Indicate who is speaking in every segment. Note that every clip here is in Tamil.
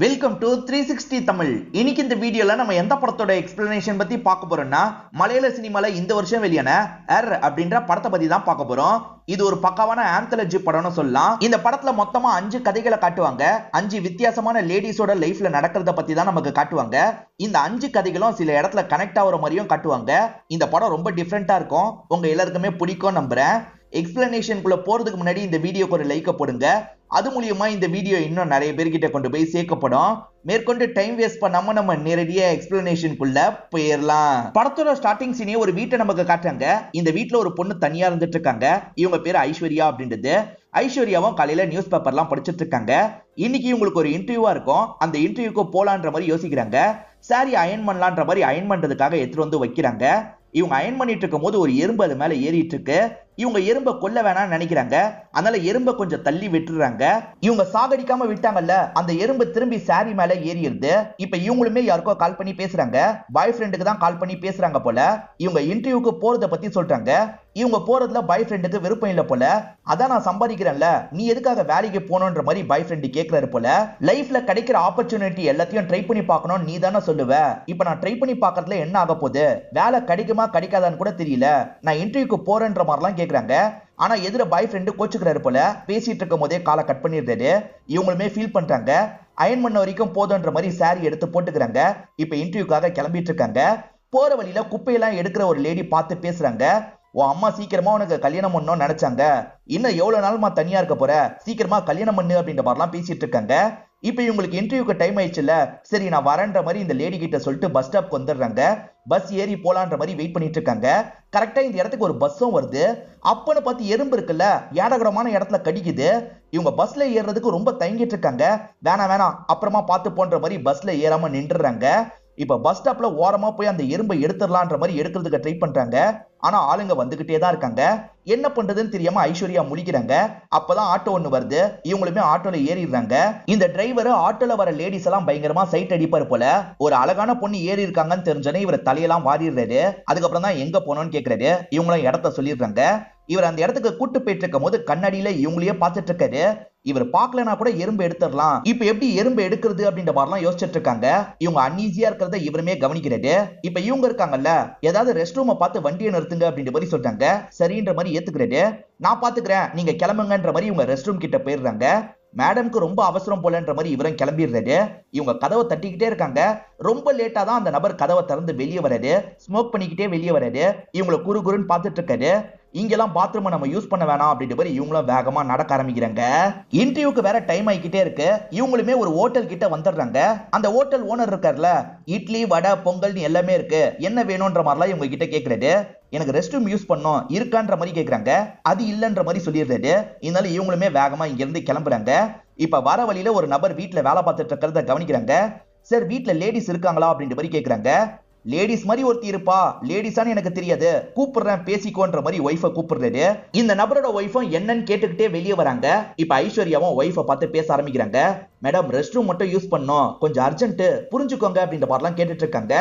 Speaker 1: Welcome to 360 Tamil. இன்னைக்கு இந்த வீடியோல நம்ம எந்த படத்தோட எக்ஸ்பிளனேஷன் பத்தி பார்க்க போறோம்னா, மலையாள சினிமால இந்த வருஷம் வெளியான ஏர் அப்படின்ற படத்தை பத்தி தான் பார்க்க போறோம். இது ஒரு பக்காவான ஆந்தாலஜி படம்னு சொல்லலாம். இந்த படத்துல மொத்தமா 5 கதைகளை காட்டுவாங்க. 5 வித்தியாசமான லேடிஸோட லைஃப்ல நடக்கிறத பத்தி தான் நமக்கு காட்டுவாங்க. இந்த 5 கதைகளும் சில இடத்துல கனெக்ட் ஆகுற மாதிரியும் காட்டுவாங்க. இந்த படம் ரொம்ப டிஃப்ரெண்டா இருக்கும். உங்க எல்லாருக்குமே பிடிக்கும் நம்புறேன். எக்ஸ்பிளனேஷனுக்குள்ள போறதுக்கு முன்னாடி இந்த வீடியோக்கு ஒரு லைக் போடுங்க. அது மூலியமா இந்த வீடியோ இன்னும் நிறைய பேர்கிட்ட கொண்டு போய் சேர்க்கப்படும். மேற்கொண்டு டைம் வேஸ்ட் பண்ணாம நம்ம நேரடியா எக்ஸ்பிளனேஷனுக்குள்ள போயிடலாம். படத்தோட ஸ்டார்டிங் சீனே ஒரு வீட்டை நமக்கு காட்டுறாங்க. இந்த வீட்டுல ஒரு பொண்ணு தனியா இருந்துட்டு இருக்காங்க. இவங்க பேரு ஐஸ்வர்யா அப்படின்றது. ஐஸ்வர்யாவும் காலையில நியூஸ் பேப்பர்லாம் படிச்சுட்டு இருக்காங்க. இன்னைக்கு இவங்களுக்கு ஒரு இன்டர்வியூவா இருக்கும். அந்த இன்டர்வியூக்கு போலான்ற மாதிரி யோசிக்கிறாங்க. சாரி அயன் பண்ணலான்ற மாதிரி அயன் பண்றதுக்காக எடுத்துட்டு வந்து வைக்கிறாங்க. இவங்க அயன் பண்ணிட்டு இருக்கும் போது ஒரு எறும்பு அது மேல ஏறிட்டு இருக்கு. இவங்க எறும்பை கொல்ல வேணாம்னு நினைக்கிறாங்க. அதனால எறும்பை கொஞ்சம் தள்ளி விட்டுறாங்க. இவங்க சாகடிக்காம விட்டாங்கல்ல, அந்த எறும்பு திரும்பி சாரி மேல ஏறிடுது. இப்ப இவங்களுமே யாருக்கோ கால் பண்ணி பேசுறாங்க. பாய் ஃப்ரெண்டுக்கு தான் கால் பண்ணி பேசுறாங்க போல. இவங்க இன்டர்வியூக்கு போறத பத்தி சொல்றாங்க. இவங்க போறதுல பாய் ஃப்ரெண்டுக்கு விருப்பம் இல்ல போல. அதான் நான் சம்பாதிக்கிறேன்ல, நீ எதுக்காக வேலைக்கு போகணுன்ற மாதிரி பாய் ஃப்ரெண்டு கேட்கிறாரு போல. லைஃப்ல கிடைக்கிற ஆப்பர்ச்சுனிட்டி எல்லாத்தையும் ட்ரை பண்ணி பார்க்கணும் நீ தானே சொல்லுவ. இப்ப நான் ட்ரை பண்ணி பார்க்கறதுல என்ன ஆக போகுது? வேலை கிடைக்குமா கிடைக்காதான்னு கூட தெரியல. நான் இன்டர்வியூக்கு போறேன்ற மாதிரிலாம் கேக்குறாங்க. ஆனா எதிர பாய் ஃப்ரெண்டு கோச்சுக்கிறாரு போல. பேசிட்டு இருக்கும் போதே காலை கட் பண்ணிடுறாரு. இவங்களுமே ஃபீல் பண்றாங்க. அயன் பண்ண வரைக்கும் போதுன்ற மாதிரி சாரி எடுத்து போட்டுக்கிறாங்க. இப்ப இன்டர்வியூக்காக கிளம்பிட்டு இருக்காங்க. போற வழியில குப்பையெல்லாம் எடுக்கிற ஒரு லேடி பார்த்து பேசுறாங்க. உன் அம்மா சீக்கிரமா உனக்கு கல்யாணம் பண்ணணும்னு நினைச்சாங்க. இன்னும் எவ்வளவு நாளுமா தனியா இருக்க போற? சீக்கிரமா கல்யாணம் பண்ணு அப்படின்ற மாதிரிலாம் பேசிட்டு இருக்காங்க. இப்ப இவங்களுக்கு இன்டர்வியூக்கு டைம் ஆயிடுச்சுல, சரி நான் வரேன்ற மாதிரி இந்த லேடி கிட்ட சொல்லிட்டு பஸ் ஸ்டாப்க்கு வந்துடுறாங்க. பஸ் ஏறி போலான்ற மாதிரி வெயிட் பண்ணிட்டு இருக்காங்க. கரெக்டா இந்த இடத்துக்கு ஒரு பஸ்ஸும் வருது. அப்பன்னு பார்த்து எறும்பு இருக்குல்ல, ஏடகரமான இடத்துல கடிக்குது. இவங்க பஸ்ல ஏறுறதுக்கு ரொம்ப தயங்கிட்டு இருக்காங்க. வேணாம் வேணாம் அப்புறமா பார்த்து போன்ற மாதிரி பஸ்ல ஏறாம நின்றுறாங்க. இப்ப பஸ் ஸ்டாப்ல ஓரமா போய் அந்த எறும்பை எடுத்துடலான்ற மாதிரி எடுக்கிறதுக்கு ட்ரை பண்றாங்க. ஆனா ஆளுங்க வந்துகிட்டே தான் இருக்காங்க. என்ன பண்றதுன்னு தெரியாம ஐஸ்வர்யா முழிக்கிறாங்க. அப்பதான் ஆட்டோ ஒண்ணு வருது. இவங்களுமே ஆட்டோல ஏறிடுறாங்க. இந்த டிரைவர் ஆட்டோல வர லேடிஸ் எல்லாம் பயங்கரமா சைட் அடிப்பாரு போல. ஒரு அழகான பொண்ணு ஏறி இருக்காங்கன்னு தெரிஞ்சோன்னே இவர் தலையெல்லாம் வாரிடுறாரு. அதுக்கப்புறம் தான் எங்க போனோம்னு கேக்குறாரு. இவங்களும் இடத்த சொல்லிடுறாங்க. இவர் அந்த இடத்துக்கு கூட்டு போயிட்டு இருக்கும் போது கண்ணாடியில இவங்களையே பார்த்துட்டு இருக்காரு. இவர் பார்க்கலனா கூட எறும்பு எடுத்துடலாம். இப்ப எப்படி எறும்பு எடுக்கிறது அப்படின்ற மாதிரிலாம் யோசிச்சுட்டு இருக்காங்க. இவங்க அன்ஈஸியா இருக்கிறத இவருமே கவனிக்கிறாரு. இப்ப இவங்க இருக்காங்கல்ல, ஏதாவது ரெஸ்ட் ரூமை பார்த்து வண்டியை நிறுத்துங்க அப்படின்ற மாதிரி சொல்றாங்க. சரின்ற மாதிரி ஏத்துக்கிறாரு. நான் பாத்துக்கிறேன் நீங்க கிளம்புங்கன்ற மாதிரி இவங்க ரெஸ்ட் ரூம் கிட்ட போயிடுறாங்க. மேடம்க்கு ரொம்ப அவசரம் போலன்ற மாதிரி இவரும் கிளம்பிடுறாரு. இவங்க கதவை தட்டிக்கிட்டே இருக்காங்க. ரொம்ப லேட்டா தான் அந்த நபர் கதவை திறந்து வெளியே வராரு. ஸ்மோக் பண்ணிக்கிட்டே வெளியே வராரு. இவங்களை குறு குறுன்னு பார்த்துட்டு இருக்காரு. இங்கெல்லாம் பாத்ரூம் நம்ம யூஸ் பண்ண வேணாம் அப்படின்ற மாதிரி இவங்களும் வேகமா நடக்க ஆரம்பிக்கிறாங்க. இன்டர்வியூக்கு வேற டைம் ஆகிக்கிட்டே இருக்கு. இவங்களுமே ஒரு ஹோட்டல் கிட்ட வந்துடுறாங்க. அந்த ஹோட்டல் ஓனர் இருக்கார்ல, இட்லி வடை பொங்கல்னு எல்லாமே இருக்கு, என்ன வேணும்ன்ற மாதிரிலாம் இவங்க கிட்ட கேட்கறாரு. எனக்கு ரெஸ்ட் ரூம் யூஸ் பண்ணும் இருக்கான்ற மாதிரி கேக்குறாங்க. அது இல்லன்ற மாதிரி சொல்லிடுறாரு. இதனால இவங்களுமே வேகமா இங்க இருந்து கிளம்புறாங்க. இப்ப வர வழியில ஒரு நபர் வீட்டுல வேலை பார்த்துட்டு இருக்கிறத கவனிக்கிறாங்க. சார் வீட்டுல லேடிஸ் இருக்காங்களா அப்படின்ற மாதிரி கேக்குறாங்க. லேடிஸ் மாதிரி ஒருத்தி இருப்பா, லேடிஸான்னு எனக்கு தெரியாது, கூப்பிடுறேன் பேசிக்கோன்ற மாதிரி ஒய்ஃபை கூப்பிடுறாரு. இந்த நபரோட ஒய்ஃபும் என்னன்னு கேட்டுக்கிட்டே வெளியே வராங்க. இப்ப ஐஸ்வர்யாவும் ஒய்ஃபை பார்த்து பேச ஆரம்பிக்கிறாங்க. மேடம் ரெஸ்ட் ரூம் மட்டும் யூஸ் பண்ணோம், கொஞ்சம் அர்ஜென்ட் புரிஞ்சுக்கோங்க அப்படின்ற மாதிரிலாம் கேட்டுட்டு இருக்காங்க.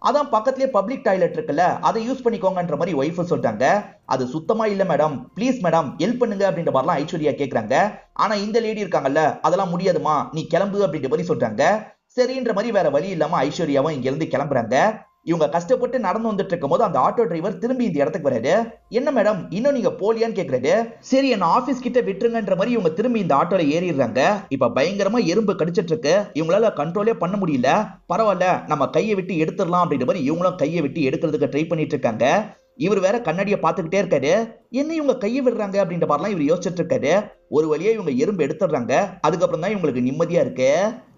Speaker 1: அதான் பக்கத்திலே பப்ளிக் டாய்லெட் இருக்குல்ல, அதை யூஸ் பண்ணிக்கோங்கன்ற மாதிரி ஒய்ஃப் சொல்றாங்க. அது சுத்தமா இல்ல மேடம், ப்ளீஸ் மேடம் ஹெல்ப் பண்ணுங்க அப்படின்ற மாதிரிலாம் ஐஸ்வர்யா கேக்குறாங்க. ஆனா இந்த லேடி இருக்காங்கல்ல, அதெல்லாம் முடியாதுமா நீ கிளம்பு அப்படின்ற மாதிரி சொல்றாங்க. சரின்ற மாதிரி வேற வழி இல்லாம ஐஸ்வர்யாவும் இங்க இருந்து கிளம்புறாங்க. இவங்க கஷ்டப்பட்டு நடந்து வந்துட்டு இருக்கும் போது அந்த ஆட்டோ டிரைவர் திரும்பி இந்த இடத்துக்கு வராரு. என்ன மேடம் இன்னும் நீங்க போலியான்னு கேக்குறாரு. சரி என்ன ஆபீஸ் கிட்ட விட்டுருங்கன்ற மாதிரி இவங்க திரும்பி இந்த ஆட்டோல ஏறிடுறாங்க. இப்ப பயங்கரமா எறும்பு கடிச்சிட்டு இருக்கு. இவங்களால கண்ட்ரோலே பண்ண முடியல. பரவாயில்ல நம்ம கையை விட்டு எடுத்துடலாம் அப்படின்ற மாதிரி இவங்களும் கையை விட்டு எடுக்கிறதுக்கு ட்ரை பண்ணிட்டு இருக்காங்க. இவர் வேற கண்ணாடியை பார்த்துக்கிட்டே இருக்காரு. என்ன இவங்க கையை விடுறாங்க அப்படின்ற மாதிரிலாம் இவர் யோசிச்சுட்டு இருக்காரு. ஒரு வழியா இவங்க எறும்பு எடுத்துடுறாங்க. அதுக்கப்புறம் தான் இவங்களுக்கு நிம்மதியா இருக்கு.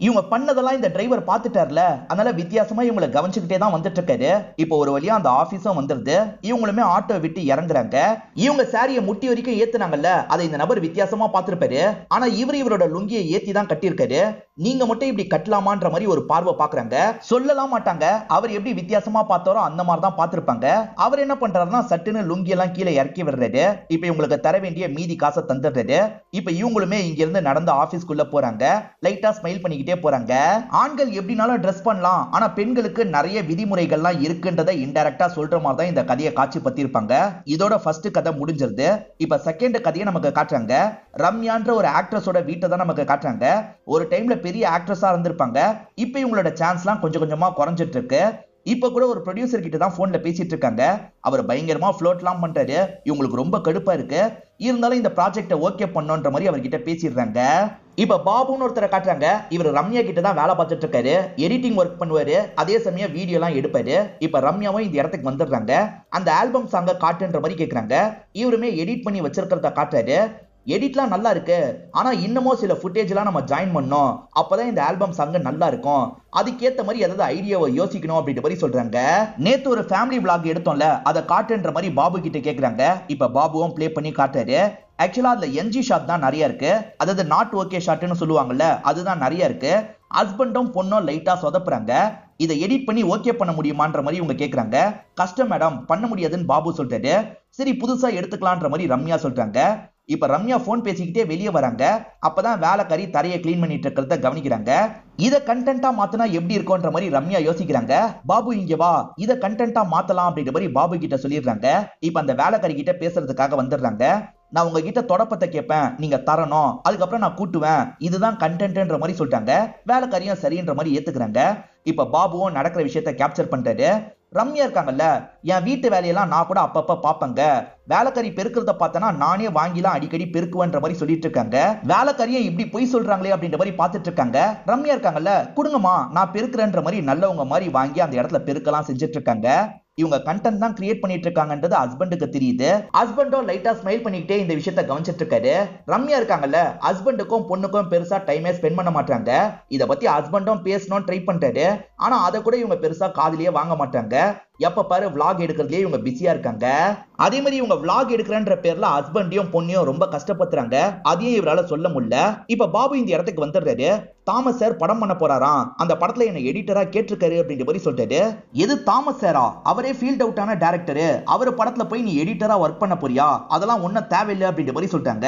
Speaker 1: இவங்க பண்ணதெல்லாம் இந்த டிரைவர் பார்த்துட்டார்ல, அதனால வித்தியாசமா இவங்களை கவனிச்சுக்கிட்டே தான் வந்துட்டு இருக்காரு. இப்போ ஒரு வழியா அந்த ஆபீஸும் வந்துருது. இவங்களுமே ஆட்டோ விட்டு இறங்குறாங்க. இவங்க சாரியை முட்டி வரைக்கும் ஏத்துனாங்கல்ல, அதை இந்த நபர் வித்தியாசமா பார்த்திருப்பாரு. ஆனா இவரோட லுங்கியை ஏத்தி தான் கட்டியிருக்காரு. நீங்க மட்டும் இப்படி கட்டலாமான்ற மாதிரி ஒரு பார்வை பாக்குறாங்க. சொல்லலாம் மாட்டாங்க. அவர் எப்படி வித்தியாசமா பார்த்தாரோ அந்த மாதிரி தான் பார்த்திருப்பாங்க. அவர் என்ன பண்றாருன்னா சட்டுன்னு லுங்கி எல்லாம் கீழே இறக்கி விடுறாரு. இப்ப இவங்களுக்கு தர வேண்டிய மீதி காசை தந்துடுறாரு. இப்ப இவங்களுமே இங்க இருந்து நடந்து ஆபீஸ்க்குள்ள போறாங்க. லைட்டா ஸ்மைல் பண்ணிக்கிட்டே போறாங்க. ஆண்கள் எப்படினாலும் ட்ரெஸ் பண்ணலாம், ஆனா பெண்களுக்கு நிறைய விதிமுறைகள்லாம் இருக்குன்றதை இன்டைரக்டா சொல்ற மாதிரி தான் இந்த கதையை காட்சி பத்திருப்பாங்க. இதோட ஃபர்ஸ்ட் கதை முடிஞ்சிருது. இப்ப செகண்ட் கதையை நமக்கு காட்டுறாங்க. ரம்யான்ற ஒரு ஆக்ட்ரஸோட வீட்டை தான் நமக்கு காட்டுறாங்க. ஒரு டைம்ல பெரிய ஆக்ட்ரஸா இருந்திருப்பாங்க. இப்ப இவங்களோட சான்ஸ்லாம் கொஞ்சம் கொஞ்சமா குறைஞ்சிட்டு இருக்கு. இப்ப கூட ஒரு ப்ரொடியூசர் கிட்ட தான் போன்ல பேசிட்டு இருக்காங்க. அவர் பயங்கரமா ஃப்ளோட்லாம் பண்றாரு. இவங்களுக்கு ரொம்ப கடுப்பா இருக்கு. இருந்தாலும் இந்த ப்ராஜெக்ட ஓகே பண்ணோன்ற மாதிரி அவர்கிட்ட பேசிடுறாங்க. இப்ப பாபுன்னு ஒருத்தரை காட்டுறாங்க. இவர் ரம்யா கிட்ட தான் வேலை பார்த்துட்டு இருக்காரு. எடிட்டிங் ஒர்க் பண்ணுவாரு, அதே சமயம் வீடியோ எல்லாம் எடுப்பாரு. இப்ப ரம்யாவும் இந்த இடத்துக்கு வந்துடுறாங்க. அந்த ஆல்பம் சாங்க காட்டுன்ற மாதிரி கேக்குறாங்க. இவருமே எடிட் பண்ணி வச்சிருக்கிறத காட்டுறாரு. எடிட்லாம் நல்லா இருக்கு, ஆனா இன்னமும் சில ஃபுட்டேஜ் எல்லாம் நம்ம ஜாயின் பண்ணோம், அப்பதான் இந்த ஆல்பம் சாங் நல்லா இருக்கும், அதுக்கேத்த மாதிரி ஏதாவது ஐடியாவை யோசிக்கணும் அப்படின்ற மாதிரி சொல்றாங்க. நேத்து ஒரு ஃபேமிலி vlog எடுத்தோம்ல, அதை காட்டுன்ற மாதிரி பாபு கிட்ட கேக்குறாங்க. இப்ப பாபுவும் ப்ளே பண்ணி காட்டுறாரு. ஆக்சுவலா அதுல என்ஜி ஷாட் தான் நிறைய இருக்கு, அதாவது நாட் ஓகே ஷாட்னு சொல்லுவாங்கல்ல, அதுதான் நிறைய இருக்கு. ஹஸ்பண்டும் பொண்ணும் லைட்டா சொதப்புறாங்க. இதை எடிட் பண்ணி ஓகே பண்ண முடியுமான்ற மாதிரி இவங்க கேக்குறாங்க. கஷ்டம் மேடம், பண்ண முடியாதுன்னு பாபு சொல்றாரு. சரி புதுசா எடுத்துக்கலான்ற மாதிரி ரம்யா சொல்றாங்க. இப்ப ரம்யா போன் பேசிக்கிட்டே வெளியே வராங்க. அப்பதான் வேலைக்காரி தரையை கிளீன் பண்ணிட்டு இருக்கிறத கவனிக்கிறாங்க. இத கண்டென்ட்டா மாத்தினா எப்படி இருக்கும்ன்ற மாதிரி ரம்யா யோசிக்கிறாங்க. பாபு இங்க வா, இத கண்டென்ட்டா மாத்தலாம் அப்படின்ற மாதிரி பாபு கிட்ட சொல்லிடுறாங்க. இப்ப அந்த வேலைக்காரி கிட்ட பேசுறதுக்காக வந்துடுறாங்க. நான் உங்ககிட்ட தொடப்பத்தை கேட்பேன், நீங்க தரணும், அதுக்கப்புறம் நான் கூட்டுவேன், இதுதான் கண்டென்ட்ன்ற மாதிரி சொல்லிட்டாங்க. வேலைக்காரியும் சரின்ற மாதிரி ஏத்துக்கிறாங்க. இப்ப பாபுவும் நடக்கிற விஷயத்த கேப்சர் பண்றாரு. ரம்யா இருக்காங்கல்ல, என் வீட்டு வேலையெல்லாம் நான் கூட அப்பப்ப பாப்பங்க, வேலைக்காரி பெருக்கிறத பார்த்தனா நானே வாங்கிலாம் அடிக்கடி பெருக்குவேன்ற மாதிரி சொல்லிட்டு இருக்காங்க. வேலைக்காரியை இப்படி பொய் சொல்றாங்களே அப்படின்ற மாதிரி பார்த்துட்டு இருக்காங்க. ரம்யா இருக்காங்கல்ல, கொடுங்கம்மா நான் பெருக்கிறேன்ற மாதிரி நல்லவங்க மாதிரி வாங்கி அந்த இடத்துல பெருக்கலாம் செஞ்சுட்டு இருக்காங்க. இவங்க கண்டென்ட் தான் கிரியேட் பண்ணிட்டு இருக்காங்கன்றது ஹஸ்பண்டுக்கு தெரியுது. ஹஸ்பண்டும் லைட்டா ஸ்மைல் பண்ணிக்கிட்டே இந்த விஷயத்த கவனிச்சிட்டு இருக்காரு. ரம்யா இருக்காங்கல்ல, ஹஸ்பண்டுக்கும் பொண்ணுக்கும் பெருசா டைமே ஸ்பெண்ட் பண்ண மாட்டாங்க. இத பத்தி ஹஸ்பண்டும் பேசணும்னு ட்ரை பண்றாரு. ஆனா அதை கூட இவங்க பெருசா காதுலயே வாங்க மாட்டாங்க. எப்ப பாரு vlog எடுக்கிறதுலயே இவங்க பிஸியா இருக்காங்க. அதே மாதிரி இவங்க vlog எடுக்கிறன்ற பேர்ல ஹஸ்பண்டையும் பொண்ணையும் ரொம்ப கஷ்டப்படுத்துறாங்க. அதையும் இவரால சொல்ல முடியல. இப்ப பாபு இந்த இடத்துக்கு வந்துடுறாரு. தாமஸ் சார் படம் பண்ண போறாராம், அந்த படத்துல என்ன எடிட்டரா கேட்டிருக்காரு அப்படின்ற மாதிரி சொல்றாரு. எது தாமஸ் சாரா? அவரே ஃபீல்ட் அவுட் ஆன டைரக்டர், அவர் படத்துல போய் நீ எடிட்டரா ஒர்க் பண்ண போறியா? அதெல்லாம் ஒன்னும் தேவையில்லை அப்படின்ற மாதிரி சொல்றாங்க.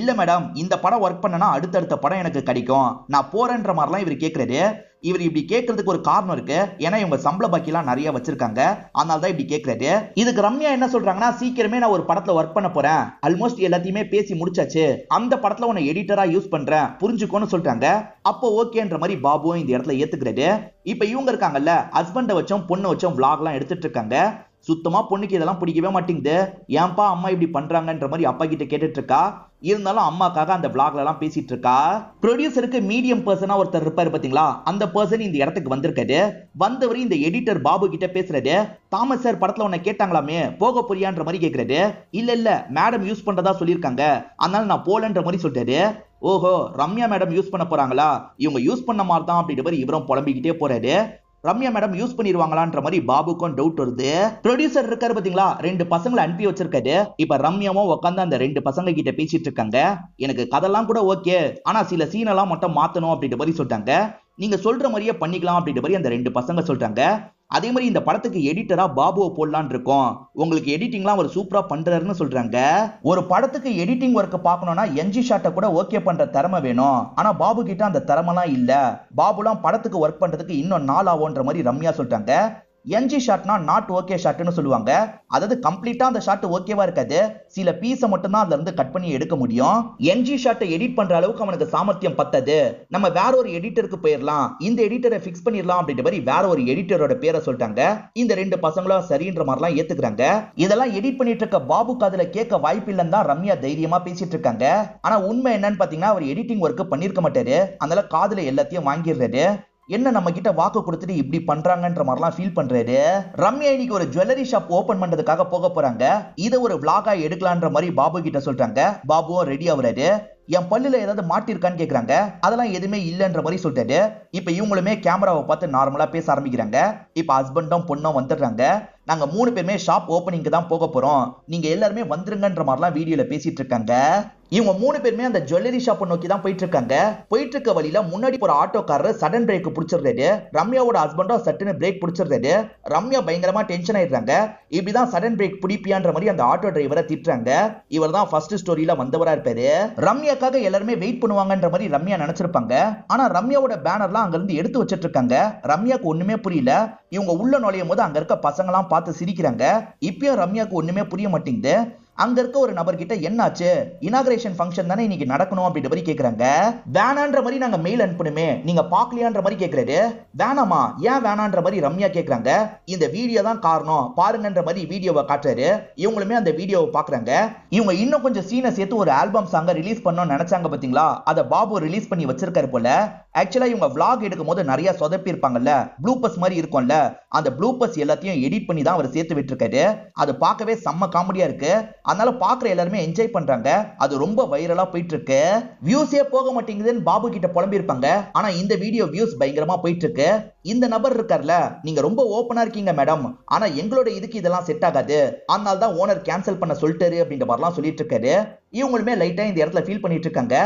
Speaker 1: இல்ல மேடம், இந்த படம் ஒர்க் பண்ணனா அடுத்தடுத்த படம் எனக்கு கிடைக்கும், நான் போறேன்ற மாதிரிலாம் இவர் கேட்கிறாரு. இவர் இப்படி கேட்கறதுக்கு ஒரு காரணம் இருக்கு. ஏன்னா இவங்க சம்பள பாக்கி எல்லாம் நிறைய வச்சிருக்காங்க, அதனால தான் இப்படி கேட்கறாரு. இதுக்கு ரம்யா என்ன சொல்றாங்கன்னா, சீக்கிரமே நான் ஒரு படத்துல ஒர்க் பண்ண போறேன், ஆல்மோஸ்ட் எல்லாத்தையுமே பேசி முடிச்சாச்சு, அந்த படத்துல உன்னை எடிட்டரா யூஸ் பண்றேன், புரிஞ்சுக்கோன்னு சொல்றாங்க. அப்போ ஓகேன்ற மாதிரி பாபுவும் இந்த இடத்துல ஏத்துக்கிறாரு. இப்ப இவங்க இருக்காங்கல்ல, ஹஸ்பண்டை வச்சும் பொண்ணை வச்சும் vlog எல்லாம் எடுத்துட்டு இருக்காங்க. சுத்தமா பொண்ணுக்கு இதெல்லாம் பிடிக்கவே மாட்டேங்குது. ஏன்பா அம்மா இப்படி பண்றாங்கன்ற மாதிரி அப்பா கிட்ட கேட்டுட்டு இருக்கா. இருந்தாலும் அம்மாக்காக அந்த vlogல எல்லாம் பேசிட்டு இருக்கா. ப்ரொடியூசருக்கு மீடியம் பர்சனா ஒருத்தர் இருப்பாரு பாத்தீங்களா, அந்த பர்சன் இந்த இடத்துக்கு வந்திருக்காரு. வந்தவர் இந்த எடிட்டர் பாபு கிட்ட பேசுறாரு. தாமஸ் சார் படத்துல உன்னை கேட்டாங்களாமே, போக போறியான்ற மாதிரி கேக்குறாரு. இல்ல இல்ல மேடம் யூஸ் பண்றதா சொல்லியிருக்காங்க, அதனால நான் போலன்ற மாதிரி சொல்றாரு. ஓஹோ, ரம்யா மேடம் யூஸ் பண்ண போறாங்களா, இவங்க யூஸ் பண்ண மாதிரி தான் அப்படின்ற மாதிரி இவரும் புலம்பிக்கிட்டே போறாரு. ரம்யா மேடம் யூஸ் பண்ணிடுவாங்களான்ற மாதிரி பாபுக்கும் டவுட் வருது. ப்ரொடியூசர் இருக்காரு பாத்தீங்களா, ரெண்டு பசங்களை அனுப்பி வச்சிருக்காரு. இப்ப ரம்யாவும் உட்காந்து அந்த ரெண்டு பசங்க கிட்ட பேசிட்டு இருக்காங்க. எனக்கு கதெல்லாம் கூட ஓகே, ஆனா சில சீன் எல்லாம் மட்டும் மாத்தணும் அப்படின்ற மாதிரி சொல்றாங்க. நீங்க சொல்ற மாதிரியே பண்ணிக்கலாம் அப்படின்ற மாதிரி அந்த ரெண்டு பசங்க சொல்றாங்க. அதே மாதிரி இந்த படத்துக்கு எடிட்டரா பாபுவை போடலான் இருக்கோம், உங்களுக்கு எடிட்டிங்லாம் ஒரு சூப்பரா பண்றாருன்னு சொல்றாங்க. ஒரு படத்துக்கு எடிட்டிங் ஒர்க் பார்க்கணும்னா என்ஜி ஷாட்டை கூட ஓகே பண்ற திறமை வேணும், ஆனா பாபு கிட்ட அந்த திறமைலாம் இல்ல, பாபுலாம் படத்துக்கு ஒர்க் பண்றதுக்கு இன்னும் நாள் ஆகும்ன்ற மாதிரி ரம்யா சொல்றாங்க. என்ஜி ஷாட்னா நாட் ஓகே ஷாட்னு சொல்லுவாங்க, அதாவது கம்ப்ளீட்டா அந்த ஷாட் ஓகேவா இருக்காது, சில பீஸை மட்டும் தான் அதுல இருந்து கட் பண்ணி எடுக்க முடியும். என்ஜி ஷாட்டை எடிட் பண்ற அளவுக்கு அவனுக்கு சாமர்த்தியம் பத்தாது, நம்ம வேற ஒரு எடிட்டருக்கு போயிடலாம், இந்த எடிட்டரை பிக்ஸ் பண்ணிடலாம் அப்படின்ற மாதிரி வேற ஒரு எடிட்டரோட பேரை சொல்லிட்டாங்க. இந்த ரெண்டு பசங்களும் சரின்ற மாதிரிலாம் ஏத்துக்கிறாங்க. இதெல்லாம் எடிட் பண்ணிட்டு இருக்க பாபு காதுல கேட்க வாய்ப்பு இல்லைன்னு தான் ரம்யா தைரியமா பேசிட்டு இருக்காங்க. ஆனா உண்மை என்னன்னு பாத்தீங்கன்னா, அவர் எடிட்டிங் ஒர்க் பண்ணிருக்க மாட்டாரு, அதனால காதுல எல்லாத்தையும் வாங்கிடுறாரு. என்ன நம்ம கிட்ட வாக்கு கொடுத்துட்டு இப்படி பண்றாங்கன்ற மாதிரிலாம் ஃபீல் பண்றாரு. ரம்யா இன்னைக்கு ஒரு ஜுவல்லரி ஷாப் ஓபன் பண்றதுக்காக போக போறாங்க. இதை ஒரு vlog-ஆ எடுக்கலான்ற மாதிரி பாபு கிட்ட சொல்றாங்க. பாபுவும் ரெடி ஆகுறாரு. என் பல்லுல ஏதாவது மாட்டிருக்கான்னு கேக்குறாங்க. அதெல்லாம் எதுவுமே இல்லைன்ற மாதிரி சொல்லிட்டாரு. இப்ப இவங்களுமே கேமராவை பார்த்து நார்மலா பேச ஆரம்பிக்கிறாங்க. இப்ப ஹஸ்பண்டும் பொண்ணும் வந்துடுறாங்க. நாங்க 3 பேருமே ஷாப் ஓபனிங்க்கு தான் போக போறோம், நீங்க எல்லாருமே வந்துருங்கன்ற மாதிரிலாம் வீடியோல பேசிட்டு இருக்காங்க. இவங்க 3 பேருமே அந்த ஜுவல்லரி ஷாப்பை நோக்கி தான் போயிட்டு இருக்காங்க. போயிட்டு இருக்க வழியில முன்னாடி ஒரு ஆட்டோக்காரர் சடன் பிரேக் பிடிச்சிடுறாரு. ரம்யாவோட ஹஸ்பண்டும் சட்டுன்னு பிரேக் பிடிச்சிடுறாரு. ரம்யா பயங்கரமா டென்ஷன் ஆயிடுறாங்க. இப்படிதான் சடன் பிரேக் பிடிப்பியான்ற மாதிரி அந்த ஆட்டோ டிரைவரை திட்டுறாங்க. இவர் தான் ஃபர்ஸ்ட் ஸ்டோரியில வந்தவரா இருப்பாரு. ரம்யாக்காக எல்லாருமே வெயிட் பண்ணுவாங்கன்ற மாதிரி ரம்யா நினைச்சிருப்பாங்க. ஆனா ரம்யாவோட பேனர்லாம் அங்க இருந்து எடுத்து வச்சிட்டு இருக்காங்க. ரம்யாக்கு ஒண்ணுமே புரியல. இவங்க உள்ள நுழையும் போது அங்க இருக்க பசங்க எல்லாம் பார்த்து சிரிக்கிறாங்க. இப்பயும் ரம்யாக்கு ஒண்ணுமே புரிய மாட்டேங்குது. அங்க இருக்க ஒரு நபர் கிட்ட என்னாச்சு, இனாகிரேஷன் ஃபங்க்ஷன் தானே இன்னைக்கு நடக்கணும் அப்படின்ற மாதிரி கேக்குறாங்க. வேணான்ற மாதிரி நாங்க மெயில் அனுப்பணுமே, நீங்க பாக்கலையான்ற மாதிரி கேக்குறாரு. வேணாமா, ஏன் வேணான்ற மாதிரி ரம்யா கேக்குறாங்க. இந்த வீடியோ தான் காரணம் பாருங்கன்ற மாதிரி வீடியோவை காட்டுறாரு. இவங்களுமே அந்த வீடியோவை பாக்குறாங்க. இவங்க இன்னும் கொஞ்சம் சீனை சேர்த்து ஒரு ஆல்பம் சாங்க ரிலீஸ் பண்ணணும்னு நினைச்சாங்க பாத்தீங்களா, அத பாபு ரிலீஸ் பண்ணி வச்சிருக்காரு போல. ஆக்சுவலா இவங்க vlog எடுக்கும் போது நிறைய சொதப்பி இருப்பாங்கல்ல, ப்ளூபர்ஸ் மாதிரி இருக்கும்ல, அந்த ப்ளூபர்ஸ் எல்லாத்தையும் எடிட் பண்ணி தான் அவர் சேர்த்து விட்டுருக்காரு. அது பார்க்கவே செம்ம காமெடியா இருக்கு. அதனால பாக்குற எல்லாருமே என்ஜாய் பண்றாங்க. அது ரொம்ப வைரலா போயிட்டு இருக்கு. வியூஸே போக மாட்டேங்குதுன்னு பாபு கிட்ட புலம்பி இருப்பாங்க. ஆனா இந்த வீடியோ வியூஸ் பயங்கரமா போயிட்டு இருக்கு. இந்த நபர் இருக்கார்ல, நீங்க ரொம்ப ஓபனா இருக்கீங்க மேடம், ஆனா எங்களோட இதுக்கு இதெல்லாம் செட் ஆகாது, அதனால தான் ஓனர் கேன்சல் பண்ண சொல்லிட்டாரு அப்படின்ற மாதிரிலாம் சொல்லிட்டு இருக்காரு. இவங்களுமே லைட்டா இந்த இடத்துல ஃபீல் பண்ணிட்டு இருக்காங்க.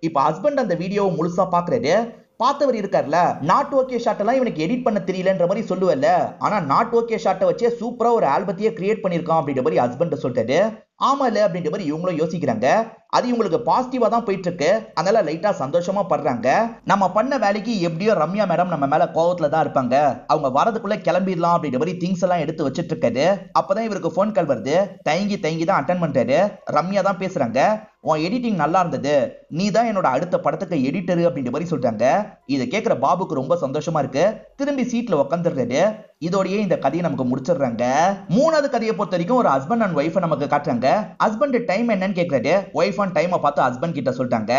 Speaker 1: இப்ப ஹஸ்பண்ட் அந்த வீடியோவை முழுசா பாக்குறாரு. பார்த்தவர் இருக்கார்ல, நாட் ஓகே ஷாட் எல்லாம் இவனுக்கு எடிட் பண்ண தெரியலன்ற மாதிரி சொல்லுவல்ல, ஆனா நாட் ஓகே ஷாட்டை வச்சே சூப்பரா ஒரு ஆல்பத்தையே கிரியேட் பண்ணிருக்கான் அப்படின்ற மாதிரி ஹஸ்பண்ட் சொல்லிட்டாரு. ஆமா இல்ல அப்படின்ற மாதிரி இவங்களும் யோசிக்கிறாங்க. அது இவங்களுக்கு பாசிட்டிவா தான் போயிட்டு இருக்கு. அதனால லைட்டா சந்தோஷமா படுறாங்க. நம்ம பண்ண வேலைக்கு எப்படியோ ரம்யா மேடம் நம்ம மேல கோவத்துல தான் இருப்பாங்க, அவங்க வரதுக்குள்ள கிளம்பிடலாம் அப்படின்ற மாதிரி திங்ஸ் எல்லாம் எடுத்து வச்சிட்டு இருக்காரு. அப்பதான் இவருக்கு போன் கால் வருது. தயங்கி தான் அட்டன் பண்றாரு. ரம்யா தான் பேசுறாங்க. உன் எடிட்டிங் நல்லா இருந்தது, நீ தான் என்னோட அடுத்த படத்துக்கு எடிட்டர் அப்படின்ற மாதிரி சொல்றாங்க. இதை கேட்கிற பாபுக்கு ரொம்ப சந்தோஷமா இருக்கு. திரும்பி சீட்ல உட்காந்துடுறாரு. இதோடயே இந்த கதையை நமக்கு முடிச்சிடுறாங்க. 3வது கதையை பொறுத்த வரைக்கும் ஒரு ஹஸ்பண்ட் அண்ட் ஒய்ஃபை நமக்கு காட்டுறாங்க. ஹஸ்பண்ட் டைம் என்னன்னு கேட்கறாரு. ஒய்ஃப் ஆன் டைமை பார்த்து ஹஸ்பண்ட் கிட்ட சொல்லிட்டாங்க.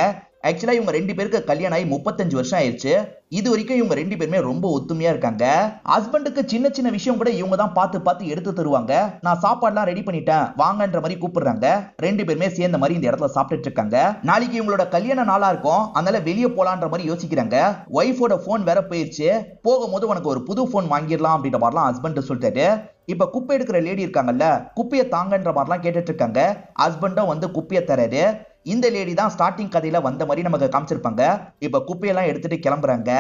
Speaker 1: ஆக்சுவலா இவங்க 2 பேருக்கு கல்யாணம் ஆகி 35 வருஷம் ஆயிடுச்சு. இது வரைக்கும் இவங்க 2 பேருமே ரொம்ப ஒத்துமையா இருக்காங்க. ஹஸ்பண்டுக்கு சின்ன சின்ன விஷயம் கூட இவங்க தான் பார்த்து எடுத்து தருவாங்க. நான் சாப்பாடுலாம் ரெடி பண்ணிட்டேன் வாங்கன்ற மாதிரி கூப்பிடுறாங்க. 2 பேருமே சேர்ந்த மாதிரி இந்த இடத்துல சாப்பிட்டுட்டு இருக்காங்க. நாளைக்கு இவங்களோட கல்யாண நாளா இருக்கும், அதனால வெளியே போலான்ற மாதிரி யோசிக்கிறாங்க. ஒய்ஃபோட போன் வேற போயிடுச்சு. போகும்போது உனக்கு ஒரு புது போன் வாங்கிடலாம் அப்படின்ற மாதிரிலாம் ஹஸ்பண்ட் சொல்லிட்டாரு. இப்ப குப்பை எடுக்கிற லேடி இருக்காங்கல்ல, குப்பையை தாங்கன்ற மாதிரிலாம் கேட்டுட்டு இருக்காங்க. ஹஸ்பண்டும் வந்து குப்பையை தராரு. இந்த லேடி தான் ஸ்டார்டிங் கதையில வந்த மாதிரி நமக்கு காமிச்சிருப்பாங்க. இப்ப குப்பையெல்லாம் எடுத்துட்டு கிளம்புறாங்க.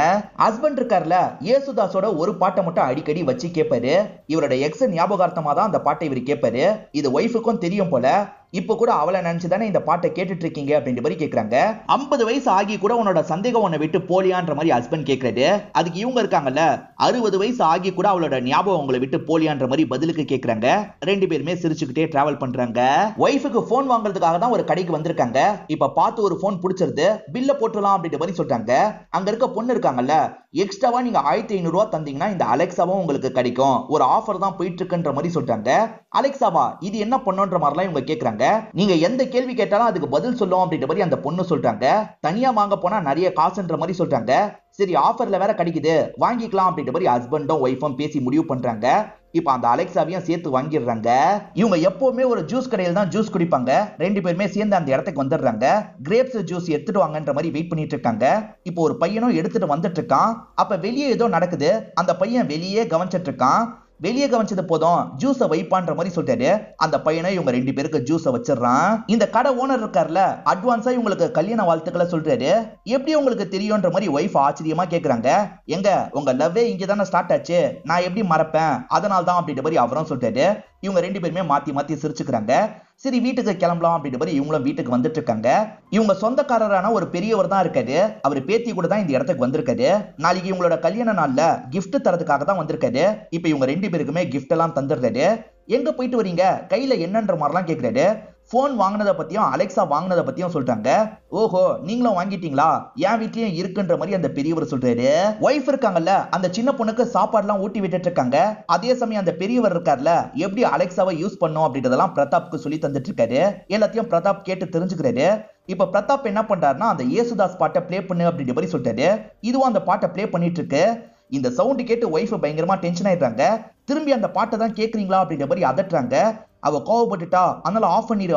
Speaker 1: ஹஸ்பண்ட் இருக்கார்ல, ஏசுதாஸோட ஒரு பாட்டை மட்டும் அடிக்கடி வச்சு கேட்பாரு. இவரோட எக்ஸ் ஞாபகார்த்தமா தான் அந்த பாட்டை இவர் கேட்பாரு. இது ஒய்ஃபுக்கும் தெரியும் போல. இப்ப கூட அவளை நினைச்சுதானே இந்த பாட்டை கேட்டுட்டு இருக்கீங்க அப்படின்ற மாதிரி கேக்குறாங்க. 50 வயசு ஆகி கூட உன்னோட சந்தேகம் உன்னை விட்டு போலியான்ற மாதிரி ஹஸ்பண்ட் கேட்கறாரு. அதுக்கு இவங்க இருக்காங்கல்ல, 60 வயசு ஆகி கூட அவளோட ஞாபகம் உங்களை விட்டு போலியான்ற மாதிரி பதிலுக்கு கேக்குறாங்க. 2 பேருமே சிரிச்சுக்கிட்டே டிராவல் பண்றாங்க. ஒய்ஃபுக்கு போன் வாங்குறதுக்காக தான் ஒரு கடைக்கு வந்திருக்காங்க. இப்ப பார்த்து ஒரு போன் பிடிச்சிருது, பில்ல போட்டுலாம் அப்படின்ற மாதிரி சொல்றாங்க. அங்க இருக்க பொண்ணு இருக்காங்கல்ல, எக்ஸ்ட்ராவா நீங்க 1500 ரூபாய் தந்தீங்கன்னா இந்த அலெக்சாவும் உங்களுக்கு கிடைக்கும், ஒரு ஆஃபர் தான் போயிட்டு இருக்குன்ற மாதிரி சொல்றாங்க. அலெக்சாவா, இது என்ன பண்ணுன்ற மாதிரிலாம் இவங்க கேக்குறாங்க. நீங்க எந்த கேள்வி கேட்டாலும் அதுக்கு பதில் சொல்லும் அப்படின்ற மாதிரி அந்த பொண்ணு சொல்றாங்க. தனியா வாங்க போனா நிறைய காசுன்ற மாதிரி சொல்றாங்க. சரி ஆஃபர்ல வேற கிடைக்குது வாங்கிக்கலாம் அப்படின்ற மாதிரி ஹஸ்பண்டும் ஒய்ஃபும் பேசி முடிவு பண்றாங்க. இப்ப அந்த அலெக்சாவையும் சேர்த்து வாங்கிடுறாங்க. இவங்க எப்பவுமே ஒரு ஜூஸ் கடையில் தான் ஜூஸ் குடிப்பாங்க. 2 பேருமே சேர்ந்து அந்த இடத்துக்கு வந்துடுறாங்க. கிரேப்ஸ் ஜூஸ் எடுத்துட்டு வாங்கன்ற மாதிரி வெயிட் பண்ணிட்டு இருக்காங்க. இப்போ ஒரு பையனும் எடுத்துட்டு வந்துட்டு இருக்கான். அப்ப வெளியே ஏதோ நடக்குது. அந்த பையன் வெளியே கவனிச்சிட்டு இருக்கான். வெளியே கவனிச்சது போதும் ஜூஸை வைப்பான்ற மாதிரி சொல்லிட்டாரு. அந்த பையனை இவங்க 2 பேருக்கு ஜூஸை வச்சிடறான். இந்த கடை ஓனர் இருக்கார்ல, அட்வான்ஸா இவங்களுக்கு கல்யாண வாழ்த்துக்களை சொல்றாரு. எப்படி உங்களுக்கு தெரியும்ன்ற மாதிரி ஒய்ஃப் ஆச்சரியமா கேக்குறாங்க. எங்க உங்க லவ்வே இங்க தானே ஸ்டார்ட் ஆச்சு, நான் எப்படி மறப்பேன், அதனால தான் அப்படின்ற மாதிரி அவரும் சொல்லிட்டாரு. இவங்க 2 பேருமே மாத்தி சிரிச்சுக்கிறாங்க. சரி வீட்டுக்கு கிளம்பலாம் அப்படின்ற மாதிரி இவங்களும் வீட்டுக்கு வந்துட்டு இருக்காங்க. இவங்க சொந்தக்காரரான ஒரு பெரியவர் தான் இருக்காரு. அவர் பேத்தி கூட தான் இந்த இடத்துக்கு வந்திருக்காரு. நாளைக்கு இவங்களோட கல்யாண நாள்ல கிஃப்ட் தரதுக்காக தான் வந்திருக்காரு. இப்ப இவங்க 2 பேருக்குமே கிஃப்ட் எல்லாம் தந்துடுறாரு. எங்க போயிட்டு வரீங்க, கையில என்னன்ற மாதிரிலாம் கேக்குறாரு. போன் வாங்கினதை பத்தியும் அலெக்சா வாங்கினதை பத்தியும் சொல்றாங்க. ஓஹோ நீங்களும் வாங்கிட்டீங்களா, என் வீட்லயும் இருக்குன்ற மாதிரி அந்த பெரியவர் சொல்றாரு. ஒய்ஃப் இருக்காங்கல்ல, அந்த சின்ன பொண்ணுக்கு சாப்பாடுலாம் ஊட்டி விட்டுட்டு இருக்காங்க. அதே சமயம் அந்த பெரியவர் இருக்கார்ல, எப்படி அலெக்சாவை யூஸ் பண்ணும் அப்படின்றதெல்லாம் பிரதாப்க்கு சொல்லி தந்துட்டு இருக்காரு. எல்லாத்தையும் பிரதாப் கேட்டு தெரிஞ்சுக்கிறாரு. இப்ப பிரதாப் என்ன பண்றாருன்னா, அந்த ஏசுதாஸ் பாட்டை பிளே பண்ணு அப்படின்ற மாதிரி சொல்றாரு. இதுவும் அந்த பாட்டை பிளே பண்ணிட்டு இருக்கு. இந்த சவுண்ட் கேட்டு ஒய்ஃப் பயங்கரமா டென்ஷன் ஆயிடுறாங்க. திரும்பி அந்த பாட்டை தான் கேக்குறீங்களா அப்படின்ற மாதிரி அதட்டுறாங்க. அவ கோவப்பட்டுட்டா, அதனால ஆஃப் பண்ணிரு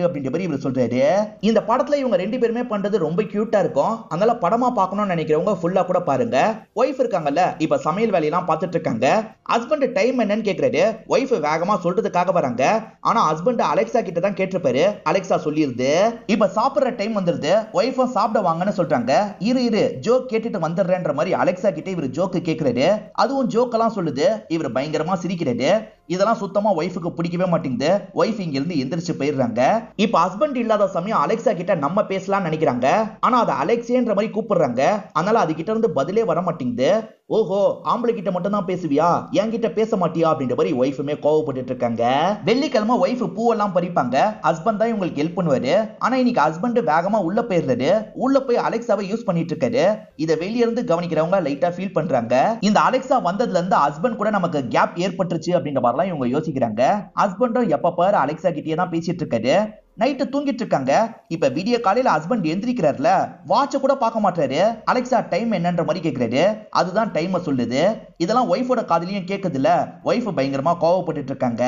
Speaker 1: அப்படின்ற மாதிரி இவர் சொல்றாரு. இந்த படத்துல இவங்க ரெண்டு பேருமே பண்றது ரொம்ப கியூட்டா இருக்கும். அதனால படமா பார்க்கணும்னு நினைக்கிறவங்க ஃபுல்லா கூட பாருங்க. ஒய்ஃப் இருக்காங்கல்ல, இப்ப சமையல் வேலையெல்லாம் பார்த்துட்டு இருக்காங்க. ஹஸ்பண்ட் டைம் என்னன்னு கேக்குறாரு. ஒய்ஃப் வேகமா சொல்றதுக்காக வராங்க. ஆனா ஹஸ்பண்ட் அலெக்சா கிட்ட தான் கேட்டிருப்பாரு. அலெக்சா சொல்லிருது. இப்ப சாப்பிடுற டைம் வந்துருது. ஒய்ஃபும் சாப்பிட வாங்கன்னு சொல்றாங்க. இரு ஜோக் கேட்டுட்டு வந்துடுறேன்ற மாதிரி அலெக்சா கிட்ட இவர் ஜோக்கு கேக்குறாரு. அதுவும் ஜோக் எல்லாம் சொல்லுது. இவர் பயங்கரமா சிரிக்கிறாரு. இதெல்லாம் சுத்தமா ஒய்ஃபுக்கு பிடிக்கவே மாட்டேங்குது. ஒய்ஃப் இங்க இருந்து எந்திரிச்சு போயிடுறாங்க. இப்ப ஹஸ்பண்ட் இல்லாத சமயம் அலெக்சா கிட்ட நம்ம பேசலாம் நினைக்கிறாங்க. ஆனா அது அலெக்ஸேன்ற மாதிரி கூப்பிடுறாங்க. அதனால அது கிட்ட இருந்து பதிலே வர மாட்டேங்குது. ஓஹோ, ஆம்பளை கிட்ட மட்டும் தான் பேசுவியா, என்கிட்ட பேச மாட்டியா அப்படின்ற மாதிரி ஒய்ஃபுமே கோவப்பட்டு இருக்காங்க. வெள்ளிக்கிழமை ஒய்ஃப் பூவெல்லாம் பறிப்பாங்க. ஹஸ்பண்ட் தான் இவங்களுக்கு ஹெல்ப் பண்ணுவாரு. ஆனா இன்னைக்கு ஹஸ்பண்ட் வேகமா உள்ள போயிடுறாரு. உள்ள போய் அலெக்சாவை யூஸ் பண்ணிட்டு இருக்காரு. இதை வெளிய இருந்து கவனிக்கிறவங்க லைட்டா ஃபீல் பண்றாங்க. இந்த அலெக்சா வந்ததுல இருந்து ஹஸ்பண்ட் கூட நமக்கு கேப் ஏற்பட்டுருச்சு அப்படின்ற மாதிரிலாம் இவங்க யோசிக்கிறாங்க. ஹஸ்பண்டும் எப்ப பாரு அலெக்சா கிட்டே தான் பேசிட்டு இருக்காரு. நைட்டு தூங்கிட்டு இருக்காங்க. இப்ப விடிய காலையில ஹஸ்பண்ட் எந்திரிக்கிறார்ல, வாட்ச கூட பார்க்க மாட்டாரு. அலெக்சா டைம் என்னன்ற மாதிரி கேக்குறாரு. அதுதான் டைம் சொல்லுது. இதெல்லாம் ஒய்ஃபோட காதுலயும் கேக்குதுல. ஒய்ஃப் பயங்கரமா கோவப்பட்டு இருக்காங்க.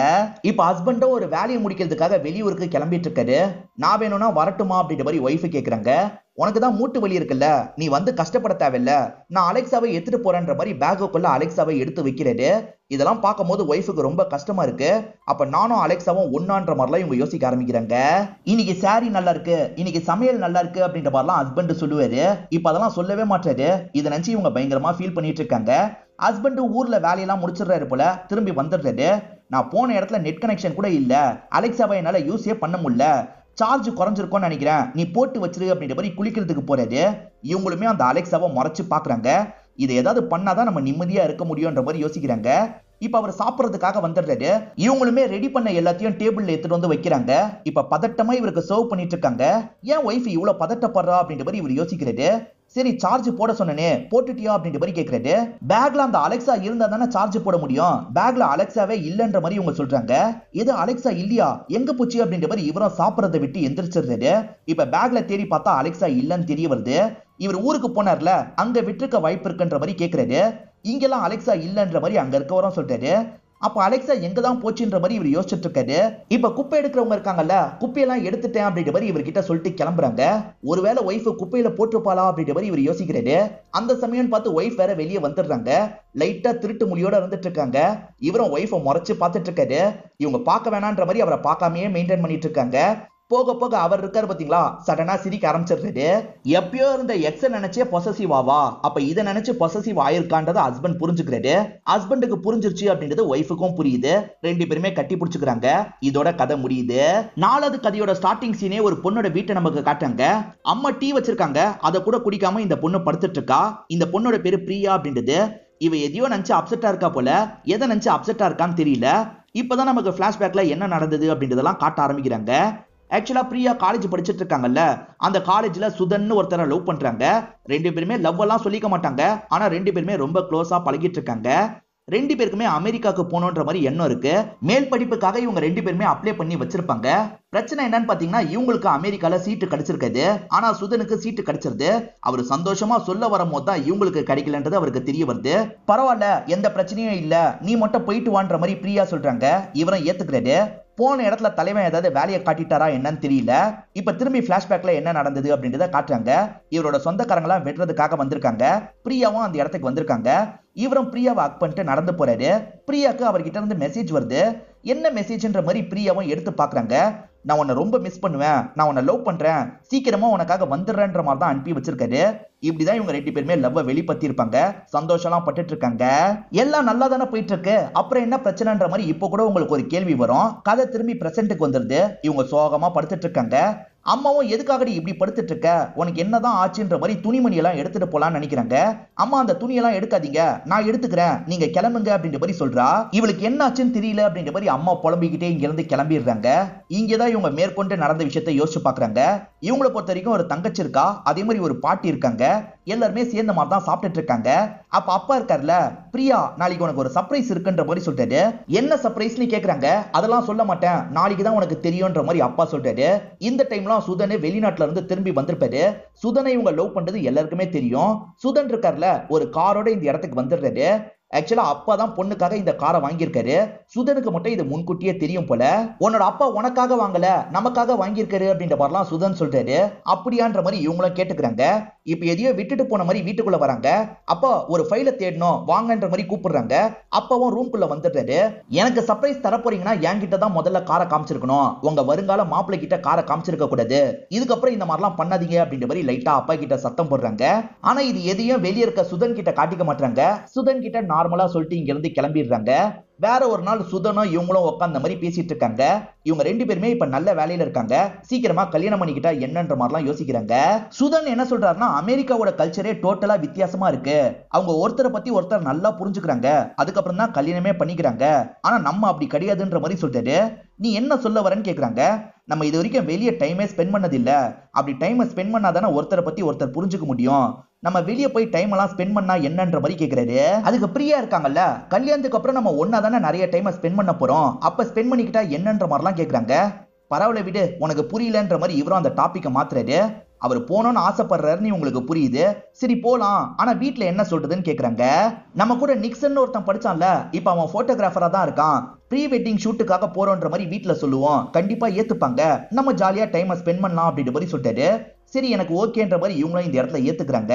Speaker 1: இப்ப ஹஸ்பண்டும் ஒரு வேலையை முடிக்கிறதுக்காக வெளியூருக்கு கிளம்பிட்டு இருக்காரு. நான் வேணும்னா வரட்டுமா அப்படின்ற மாதிரி ஒய்ஃப் கேக்குறாங்க. உனக்கு தான் மூட்டு வலி இருக்குல்ல, நீ வந்து கஷ்டப்பட தேவையில்ல, நான் அலெக்சாவை எடுத்துட்டு போறேன்ற மாதிரி பேக்குக்குள்ள அலெக்சாவை எடுத்து வைக்கிறாரு. இதெல்லாம் பார்க்கும்போது ஒய்ஃபுக்கு ரொம்ப கஷ்டமா இருக்கு. அப்ப நானும் அலெக்சாவும் ஒன்னான்ற மாதிரிலாம் இவங்க யோசிக்க ஆரம்பிக்கிறாங்க. இன்னைக்கு சாரி நல்லா இருக்கு, இன்னைக்கு சமையல் நல்லா இருக்கு அப்படின்ற மாதிரிலாம் ஹஸ்பண்ட் சொல்லுவாரு. இப்ப அதெல்லாம் சொல்லவே மாட்டாரு. இதை நினைச்சு இவங்க பயங்கரமா ஃபீல் பண்ணிட்டு இருக்காங்க. ஹஸ்பண்ட் ஊர்ல வேலையெல்லாம் முடிச்சிடுறாரு போல. திரும்பி வந்துடுறாரு. நான் போன இடத்துல நெட் கனெக்ஷன் கூட இல்ல, அலெக்சாவை என்னால யூஸே பண்ண முடியல, சார்ஜ் குறைஞ்சிருக்கும்னு நினைக்கிறேன், நீ போட்டு வச்சிரு அப்படின்ற மாதிரி குளிக்கிறதுக்கு போறாரு. இவங்களுமே அந்த அலெக்சாவை முறைச்சு பாக்குறாங்க. இதை ஏதாவது பண்ணாதான் நம்ம நிம்மதியா இருக்க முடியும்ன்ற மாதிரி யோசிக்கிறாங்க. இப்ப அவர் சாப்பிடுறதுக்காக வந்துடுறாரு. இவங்களுமே ரெடி பண்ண எல்லாத்தையும் டேபிள்ல எடுத்துட்டு வந்து வைக்கிறாங்க. இப்ப பதட்டமா இவருக்கு சர்வ் பண்ணிட்டு இருக்காங்க. ஏன் ஒய்ஃப் இவ்வளவு பதட்டப்படுறா அப்படின்ற மாதிரி இவர் யோசிக்கிறாரு. சரி சார்ஜ் போட சொன்னனே, போட்டுட்டியா அப்படின்ற மாதிரி கேக்குறாரு. பேக்ல அந்த அலெக்சா இருந்தா தானே சார்ஜ் போட முடியும், பேக்ல அலெக்சாவே இல்லன்ற மாதிரி இவங்க சொல்றாங்க. எது அலெக்சா இல்லையா, எங்க போச்சு அப்படின்ற மாதிரி இவரும் சாப்பிடறதை விட்டு எந்திரிச்சிடுறாரு. இப்ப பேக்ல தேடி பார்த்தா அலெக்சா இல்லன்னு தெரிய வருது. இவர் ஊருக்கு போனார்ல, அங்க விட்டுருக்க வாய்ப்பு இருக்குன்ற மாதிரி கேக்குறாரு. இங்கெல்லாம் அலெக்சா இல்லன்ற மாதிரி அங்க இருக்கவரும் சொல்றாரு. அப்ப அலெக்சா எங்க தான் போச்சுன்ற மாதிரி இவர் யோசிச்சுட்டு இருக்காரு. இப்ப குப்பை எடுக்கிறவங்க இருக்காங்கல்ல, குப்பையெல்லாம் எடுத்துட்டேன் அப்படின்ற மாதிரி இவர்கிட்ட சொல்லிட்டு கிளம்புறாங்க. ஒருவேளை ஒய்ஃப் குப்பையில போட்டுப்பாளா அப்படின்ற மாதிரி இவர் யோசிக்கிறாரு. அந்த சமயம் பார்த்து ஒய்ஃப் வேற வெளியே வந்துடுறாங்க. லைட்டா திருட்டு மொழியோட இருந்துட்டு இருக்காங்க. இவரும் ஒய்ஃபை முறைச்சு பார்த்துட்டு இருக்காரு. இவங்க பார்க்க வேணான்ற மாதிரி அவரை பார்க்காமயே மெயின்டைன் பண்ணிட்டு இருக்காங்க. போக போக அவர் இருக்காரு பாத்தீங்களா, சடனா சிரிக்க ஆரம்பிச்சிடுறாரு. எப்பயோ இருந்த எக்ஸ நினைச்சே பொசசிவ் ஆவா, அப்ப இதை நினைச்சு பொசசிவ் ஆயிருக்கான்றத ஹஸ்பண்ட் புரிஞ்சுக்கிறாரு. ஹஸ்பண்டுக்கு புரிஞ்சிருச்சு அப்படின்றது ஒய்ஃபுக்கும் புரியுது. ரெண்டு பேருமே கட்டி பிடிச்சுக்கிறாங்க. இதோட கதை முடியுது. நாலாவது கதையோட ஸ்டார்டிங் சீனே ஒரு பொண்ணோட வீட்டை நமக்கு காட்டுறாங்க. அம்மா டீ வச்சிருக்காங்க, அதை கூட குடிக்காம இந்த பொண்ணு படுத்துட்டு இருக்கா. இந்த பொண்ணோட பேரு பிரியா அப்படின்றது. இவ எதையோ நினைச்சு அப்செட்டா இருக்கா போல. எதை நினைச்சு அப்செட்டா இருக்கான்னு தெரியல. இப்பதான் நமக்கு பிளாஷ்பேக்ல என்ன நடந்தது அப்படின்றதெல்லாம் காட்ட ஆரம்பிக்கிறாங்க. ஆக்சுவலா பிரியா காலேஜ் படிச்சிட்டு இருக்காங்கல்ல, அந்த காலேஜ்ல சுதன் ஒருத்தரை லவ் பண்றாங்க. ரெண்டு பேருமே லவ் எல்லாம் சொல்லிக்க மாட்டாங்க. ஆனா ரெண்டு பேருமே ரொம்ப க்ளோஸா பழகிட்டு இருக்காங்க. ரெண்டு பேருக்குமே அமெரிக்காவுக்கு போகணுன்ற மாதிரி எண்ணம் இருக்கு. மேல் படிப்புக்காக இவங்க ரெண்டு பேருமே அப்ளை பண்ணி வச்சிருப்பாங்க. பிரச்சனை என்னன்னு பாத்தீங்கன்னா, இவங்களுக்கு அமெரிக்கால சீட்டு கிடைச்சிருக்காது. ஆனா சுதனுக்கு சீட்டு கிடைச்சிருது. அவர் சந்தோஷமா சொல்ல வரும்போது தான் இவங்களுக்கு கிடைக்கலன்றது அவருக்கு தெரிய வருது. பரவாயில்ல, எந்த பிரச்சனையும் இல்ல, நீ மட்டும் போயிட்டு வான்ற மாதிரி பிரியா சொல்றாங்க. இவரும் ஏத்துக்கிறாரு. போன இடத்துல தலைவன் ஏதாவது வேலையை காட்டிட்டாரா என்னன்னு தெரியல. இப்ப திரும்பி பிளாஷ்பேக்ல என்ன நடந்தது அப்படின்றத காட்டுறாங்க. இவரோட சொந்தக்காரங்களாம் வெட்டுறதுக்காக வந்திருக்காங்க. பிரியாவும் அந்த இடத்துக்கு வந்திருக்காங்க. இவரும் பிரியாவை ஹக் பண்ணிட்டு நடந்து போறாரு. பிரியாக்கு அவர்கிட்ட இருந்து மெசேஜ் வருது. என்ன மெசேஜ்ன்ற மாதிரி பிரியாவும் எடுத்து பாக்குறாங்க. நான் உன்னை ரொம்ப மிஸ் பண்ணுவேன், நான் உன்னை லவ் பண்றேன், சீக்கிரமா உனக்காக வந்துடுறேன்ற மாதிரி தான் அனுப்பி வச்சிருக்காரு. இப்படிதான் இவங்க ரெண்டு பேருமே லவ்வ வெளிப்படுத்தி இருப்பாங்க. சந்தோஷம்லாம் பட்டுட்டு இருக்காங்க. எல்லாம் நல்லா தானே போயிட்டு இருக்கு, அப்புறம் என்ன பிரச்சனைன்ற மாதிரி இப்போ கூட உங்களுக்கு ஒரு கேள்வி வரும். கதை திரும்பி பிரசன்ட்டுக்கு வந்துருது. இவங்க சோகமா படுத்துட்டு இருக்காங்க. அம்மாவும் எதுக்காகடி இப்படி படுத்துட்டு இருக்க, உனக்கு என்னதான் ஆச்சுன்ற மாதிரி துணிமணி எல்லாம் எடுத்துட்டு போலான்னு நினைக்கிறாங்க. அம்மா அந்த துணியெல்லாம் எடுக்காதீங்க, நான் எடுத்துக்கிறேன், நீங்க கிளம்புங்க அப்படின்ற மாதிரி சொல்றா. இவளுக்கு என்ன ஆச்சுன்னு தெரியல அப்படின்ற மாதிரி அம்மா புலம்பிக்கிட்டே இங்க இருந்து கிளம்பிடுறாங்க. இங்கதான் இவங்க மேற்கொண்டு நடந்த விஷயத்தை யோசிச்சு பாக்குறாங்க. இவங்களை பொறுத்த வரைக்கும் ஒரு தங்கச்சி இருக்கா, அதே மாதிரி ஒரு பாட்டி இருக்காங்க. எல்லாருமே சேர்ந்த மாதிரி தான் சாப்பிட்டுட்டு இருக்காங்க. அப்ப அப்பா இருக்காருல, பிரியா நாளைக்கு உனக்கு ஒரு சர்ப்ரைஸ் இருக்குன்ற மாதிரி சொல்றாரு. என்ன சர்ப்ரைஸ்னு கேக்குறாங்க. அதெல்லாம் சொல்ல மாட்டேன், நாளைக்கு தான் உனக்கு தெரியும்ன்ற மாதிரி அப்பா சொல்றாரு. இந்த டைம்லாம் சுதன் வெளிநாட்டுல இருந்து திரும்பி வந்திருப்பாரு. சுதனை இவங்க லவ் பண்றது எல்லாருக்குமே தெரியும். சுதன் இருக்காருல, ஒரு காரோட இந்த இடத்துக்கு வந்துடுறாரு. ஆக்சுவலா அப்பா தான் பொண்ணுக்காக இந்த காரை வாங்கியிருக்காரு. சுதனுக்கு மட்டும் இது முன்கூட்டியே தெரியும் போல. உன்னோட அப்பா உனக்காக வாங்கல, நமக்காக வாங்கியிருக்காரு அப்படின்ற மாதிரிலாம் சுதன் சொல்றாரு. அப்படியான்ற மாதிரி இவங்களும் கேட்டுக்கிறாங்க. இப்ப எதையோ விட்டுட்டு போன மாதிரி வீட்டுக்குள்ள வராங்க. அப்பா ஒரு ஃபைலை தேடணும் வாங்கன்ற மாதிரி கூப்பிடுறாங்க. அப்பாவும் ரூம்குள்ள வந்துட்டாரு. எனக்கு சர்ப்ரைஸ் தர போறீங்கன்னா என்கிட்ட தான் முதல்ல காரை காமிச்சிருக்கணும், உங்க வருங்கால மாப்பிள்ளை கிட்ட காரை காமிச்சிருக்க கூடாது, இதுக்கப்புறம் இந்த மாதிரிலாம் பண்ணாதீங்க அப்படின்ற மாதிரி லைட்டா அப்பா கிட்ட சத்தம் போடுறாங்க. ஆனா இது எதையும் வெளியே இருக்க சுதன் கிட்ட காட்டிக்க மாட்டாங்க. சுதன் கிட்ட நார்மலா சொல்லிட்டு இங்க இருந்து கிளம்பிடுறாங்க. வேற ஒரு நாள் சுதனும் இவங்களும் உட்கார்ந்த மாதிரி பேசிட்டு இருக்காங்க. இவங்க ரெண்டு பேருமே இப்ப நல்ல வேலையில இருக்காங்க. சீக்கிரமா கல்யாணம் பண்ணிக்கிட்டா என்னன்ற மாதிரிலாம் யோசிக்கிறாங்க. சுதன் என்ன சொல்றாருன்னா, அமெரிக்காவோட கல்ச்சரே டோட்டலா வித்தியாசமா இருக்கு. அவங்க ஒருத்தரை பத்தி ஒருத்தர் நல்லா புரிஞ்சுக்கிறாங்க, அதுக்கப்புறம் தான் கல்யாணமே பண்ணிக்கிறாங்க. ஆனா நம்ம அப்படி கிடையாதுன்ற மாதிரி சொல்றாரு. நீ என்ன சொல்ல வரன்னு கேக்குறாங்க. நம்ம இது வரைக்கும் வெளியே டைமே ஸ்பெண்ட் பண்ணது இல்ல, அப்படி டைமை ஸ்பெண்ட் பண்ணாதானே ஒருத்தரை பத்தி ஒருத்தர் புரிஞ்சுக்க முடியும். நம்ம வெளியே போய் டைம் எல்லாம் ஸ்பெண்ட் பண்ணா என்னன்ற மாதிரி கேக்குறாரு. அதுக்கு பிரியா இருக்காங்கல்ல, கல்யாணத்துக்கு அப்புறம் நம்ம ஒன்னா தானே நிறைய டைமை ஸ்பெண்ட் பண்ண போறோம், அப்ப ஸ்பெண்ட் பண்ணிக்கிட்டா என்னன்ற மாதிரிலாம் கேக்குறாங்க. பரவாயில்ல விடு, உனக்கு புரியலன்ற மாதிரி இவரும் அந்த டாபிக்கை மாத்துறாரு. அவர் போனோம்னு ஆசைப்படுறாருன்னு உங்களுக்கு புரியுது, சரி போலாம், ஆனா வீட்டுல என்ன சொல்றதுன்னு கேக்குறாங்க. நம்ம கூட நிக்சன் ஒருத்தன் படிச்சான்ல, இப்ப அவன் போட்டோகிராஃபரா தான் இருக்கான். ப்ரீ வெட்டிங் ஷூட்டுக்காக போறோன்ற மாதிரி வீட்டுல சொல்லுவோம், கண்டிப்பா ஏத்துப்பாங்க, நம்ம ஜாலியா டைமை ஸ்பெண்ட் பண்ணலாம் அப்படின்ற மாதிரி சொல்லிட்டாரு. சரி எனக்கு ஓகேன்ற மாதிரி இவங்களும் இந்த இடத்துல ஏத்துக்கிறாங்க.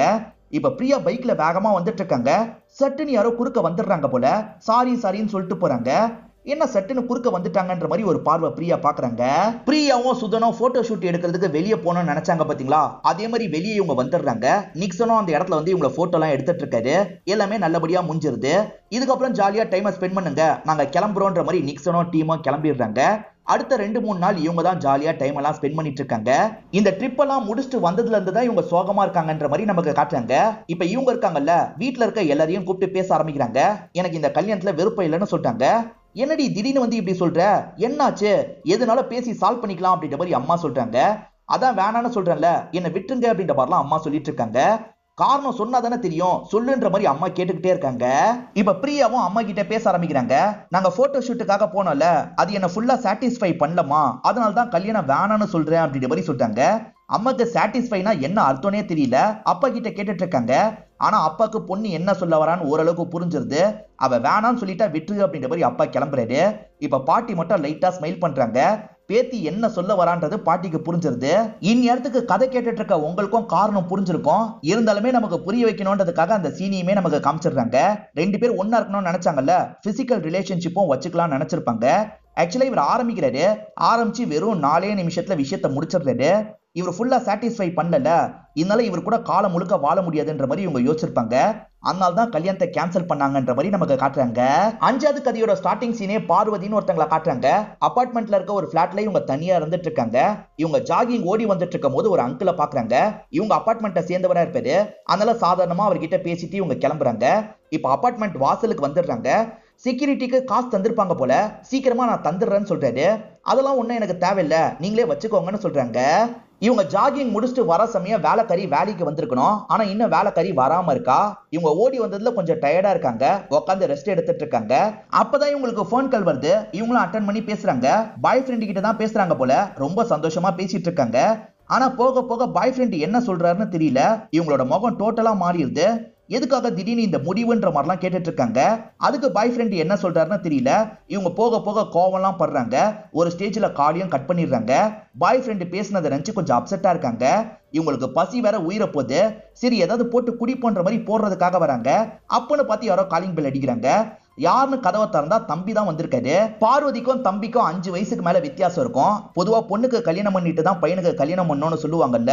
Speaker 1: இப்ப பிரியா பைக்ல வேகமா வந்துட்டு இருக்காங்க. சட்டுன்னு யாரோ குறுக்க வந்துடுறாங்க போல. சாரின்னு சொல்லிட்டு போறாங்க. என்ன சட்டுன்னு குறுக்க வந்துட்டாங்கன்ற மாதிரி ஒரு பார்வை பிரியா பாக்குறாங்க. பிரியாவும் சுதனும் போட்டோ ஷூட் எடுக்கிறதுக்கு வெளியே போகணும்னு நினைச்சாங்க பாத்தீங்களா, அதே மாதிரி வெளியே இவங்க வந்துடுறாங்க. நிக்சனும் அந்த இடத்துல வந்து இவங்க போட்டோ எல்லாம் எடுத்துட்டு இருக்காரு. எல்லாமே நல்லபடியா முடிஞ்சிருது. இதுக்கப்புறம் ஜாலியா டைமை ஸ்பெண்ட் பண்ணுங்க, நாங்க கிளம்புறோன்ற மாதிரி நிக்சனும் டீமும் கிளம்பிடுறாங்க. அடுத்த 2-3 நாள் இவங்க தான் ஜாலியா டைம் எல்லாம் ஸ்பெண்ட் பண்ணிட்டு இருக்காங்க. இந்த ட்ரிப் எல்லாம் முடிச்சுட்டு வந்ததுல இருந்து தான் இவங்க சோகமா இருக்காங்கன்ற மாதிரி நமக்கு காட்டுறாங்க. இப்ப இவங்க இருக்காங்கல்ல, வீட்டுல இருக்க எல்லாரையும் கூப்பிட்டு பேச ஆரம்பிக்கிறாங்க. எனக்கு இந்த கல்யாணத்துல விருப்பம் இல்லைன்னு சொல்லிட்டாங்க. என்னடி திடீர்னு வந்து இப்படி சொல்ற, என்னாச்சு, எதனால பேசி சால்வ் பண்ணிக்கலாம் அப்படின்ற மாதிரி அம்மா சொல்றாங்க. அதான் வேணான்னு சொல்றேன்ல, என்ன விட்டுருங்க அப்படின்ற மாதிரிலாம் அம்மா சொல்லிட்டு இருக்காங்க. காரணம் சொன்னா தானே தெரியும், சொல்லுன்ற மாதிரி அம்மா கேட்டுக்கிட்டே இருக்காங்க. இப்ப பிரியாவும் அம்மா கிட்ட பேச ஆரம்பிக்கிறாங்க. நாங்க போட்டோ ஷூட்டுக்காக போனோம்ல, அது என்ன ஃபுல்லா சாட்டிஸ்ஃபை பண்ணலமா, அதனால தான் கல்யாணம் வேணான்னு சொல்றேன் அப்படின்ற மாதிரி சொல்றாங்க. அம்மாக்கு சாட்டிஸ்ஃபைனா என்ன அர்த்தம்னே தெரியல. அப்பா கிட்ட கேட்டுட்டு இருக்காங்க. ஆனா அப்பாக்கு பொண்ணு என்ன சொல்ல வரான்னு ஓரளவுக்கு புரிஞ்சிருது. அவ வேணான்னு சொல்லிட்டா விட்டுரு அப்படின்ற மாதிரி அப்பா கிளம்புறாரு. இப்ப பாட்டி மட்டும் லைட்டா ஸ்மைல் பண்றாங்க. பேத்தி என்ன சொல்ல வரான்றது பாட்டிக்கு புரிஞ்சிருது. இந்நேரத்துக்கு கதை கேட்டுட்டு இருக்க உங்களுக்கும் காரணம் புரிஞ்சிருக்கும், இருந்தாலுமே நமக்கு புரிய வைக்கணும்ன்றதுக்காக அந்த சீனியுமே நமக்கு காமிச்சிடுறாங்க. ரெண்டு பேர் ஒன்னா இருக்கணும்னு நினைச்சாங்கல்ல, பிசிக்கல் ரிலேஷன்ஷிப்பும் வச்சுக்கலாம் நினைச்சிருப்பாங்க. ஆக்சுவலா இவர் ஆரம்பிச்சு வெறும் 4 நிமிஷத்துல விஷயத்தை முடிச்சிடுறாரு. இவர் ஃபுல்லா சாட்டிஸ்ஃபை பண்ணல, இதனால இவர் கூட காலம் முழுக்க வாழ முடியாதுன்ற மாதிரி இவங்க யோசிச்சிருப்பாங்க. அதனால தான் கல்யாணத்தை கேன்சல் பண்ணாங்கன்ற மாதிரி நமக்கு காட்டுறாங்க. 5வது கதையோட ஸ்டார்டிங் சீனே பார்வதின்னு ஒருத்தங்களை காட்டுறாங்க. அபார்ட்மெண்ட்ல இருக்க ஒரு பிளாட்ல இவங்க தனியா இருந்துட்டு இருக்காங்க. இவங்க ஜாகிங் ஓடி வந்துட்டு இருக்கும் போது ஒரு அங்கிளை பாக்குறாங்க. இவங்க அபார்ட்மெண்ட்டை சேர்ந்தவரா இருப்பாரு, அதனால சாதாரணமா அவர்கிட்ட பேசிட்டு இவங்க கிளம்புறாங்க. இப்ப அபார்ட்மெண்ட் வாசலுக்கு வந்துடுறாங்க. செக்யூரிட்டிக்கு காசு தந்திருப்பாங்க போல, சீக்கிரமா நான் தந்துடுறேன்னு சொல்றாரு. அதெல்லாம் ஒண்ணும் எனக்கு தேவையில்லை, நீங்களே வச்சுக்கோங்கன்னு சொல்றாங்க. இவங்க ஜாகிங் முடிச்சுட்டு வர சமயம் வேலைக்காரி வேலைக்கு வந்திருக்கணும், ஆனா இன்னும் வேலைக்காரி வராம இருக்கா. இவங்க ஓடி வந்ததுல கொஞ்சம் டயர்டா இருக்காங்க, உட்காந்து ரெஸ்ட் எடுத்துட்டு இருக்காங்க. அப்பதான் இவங்களுக்கு போன் கால் வருது. இவங்களும் அட்டன் பண்ணி பேசுறாங்க. பாய் ஃப்ரெண்ட் கிட்ட தான் பேசுறாங்க போல, ரொம்ப சந்தோஷமா பேசிட்டு இருக்காங்க. ஆனா போக போக பாய் ஃப்ரெண்ட் என்ன சொல்றாருன்னு தெரியல. இவங்களோட முகம் டோட்டலா மாறிடுது. எதுக்காக திடீர்னு இந்த முடிவுன்ற மாதிரிலாம் கேட்டுட்டு இருக்காங்க. அதுக்கு பாய் ஃப்ரெண்ட் என்ன சொல்றாருன்னு தெரியல. இவங்க போக போக கோவம்லாம் படுறாங்க. ஒரு ஸ்டேஜ்ல காலியும் கட் பண்ணிடுறாங்க. பாய் ஃப்ரெண்ட் பேசினதை நினைச்சு கொஞ்சம் அப்செட்டா இருக்காங்க. இவங்களுக்கு பசி வேற உயிரை போகுது. சரி ஏதாவது போட்டு குடிப்போன்ற மாதிரி போடுறதுக்காக வராங்க. அப்பன்னு பார்த்து யாரோ காலிங் பெல் அடிக்கிறாங்க. யாருன்னு கதவை திறந்தா தம்பி தான் வந்திருக்காரு. பார்வதிக்கும் தம்பிக்கும் 5 வயசுக்கு மேல வித்தியாசம் இருக்கும். பொதுவா பொண்ணுக்கு கல்யாணம் பண்ணிட்டு தான் பையனுக்கு கல்யாணம் பண்ணணும்னு சொல்லுவாங்கல்ல.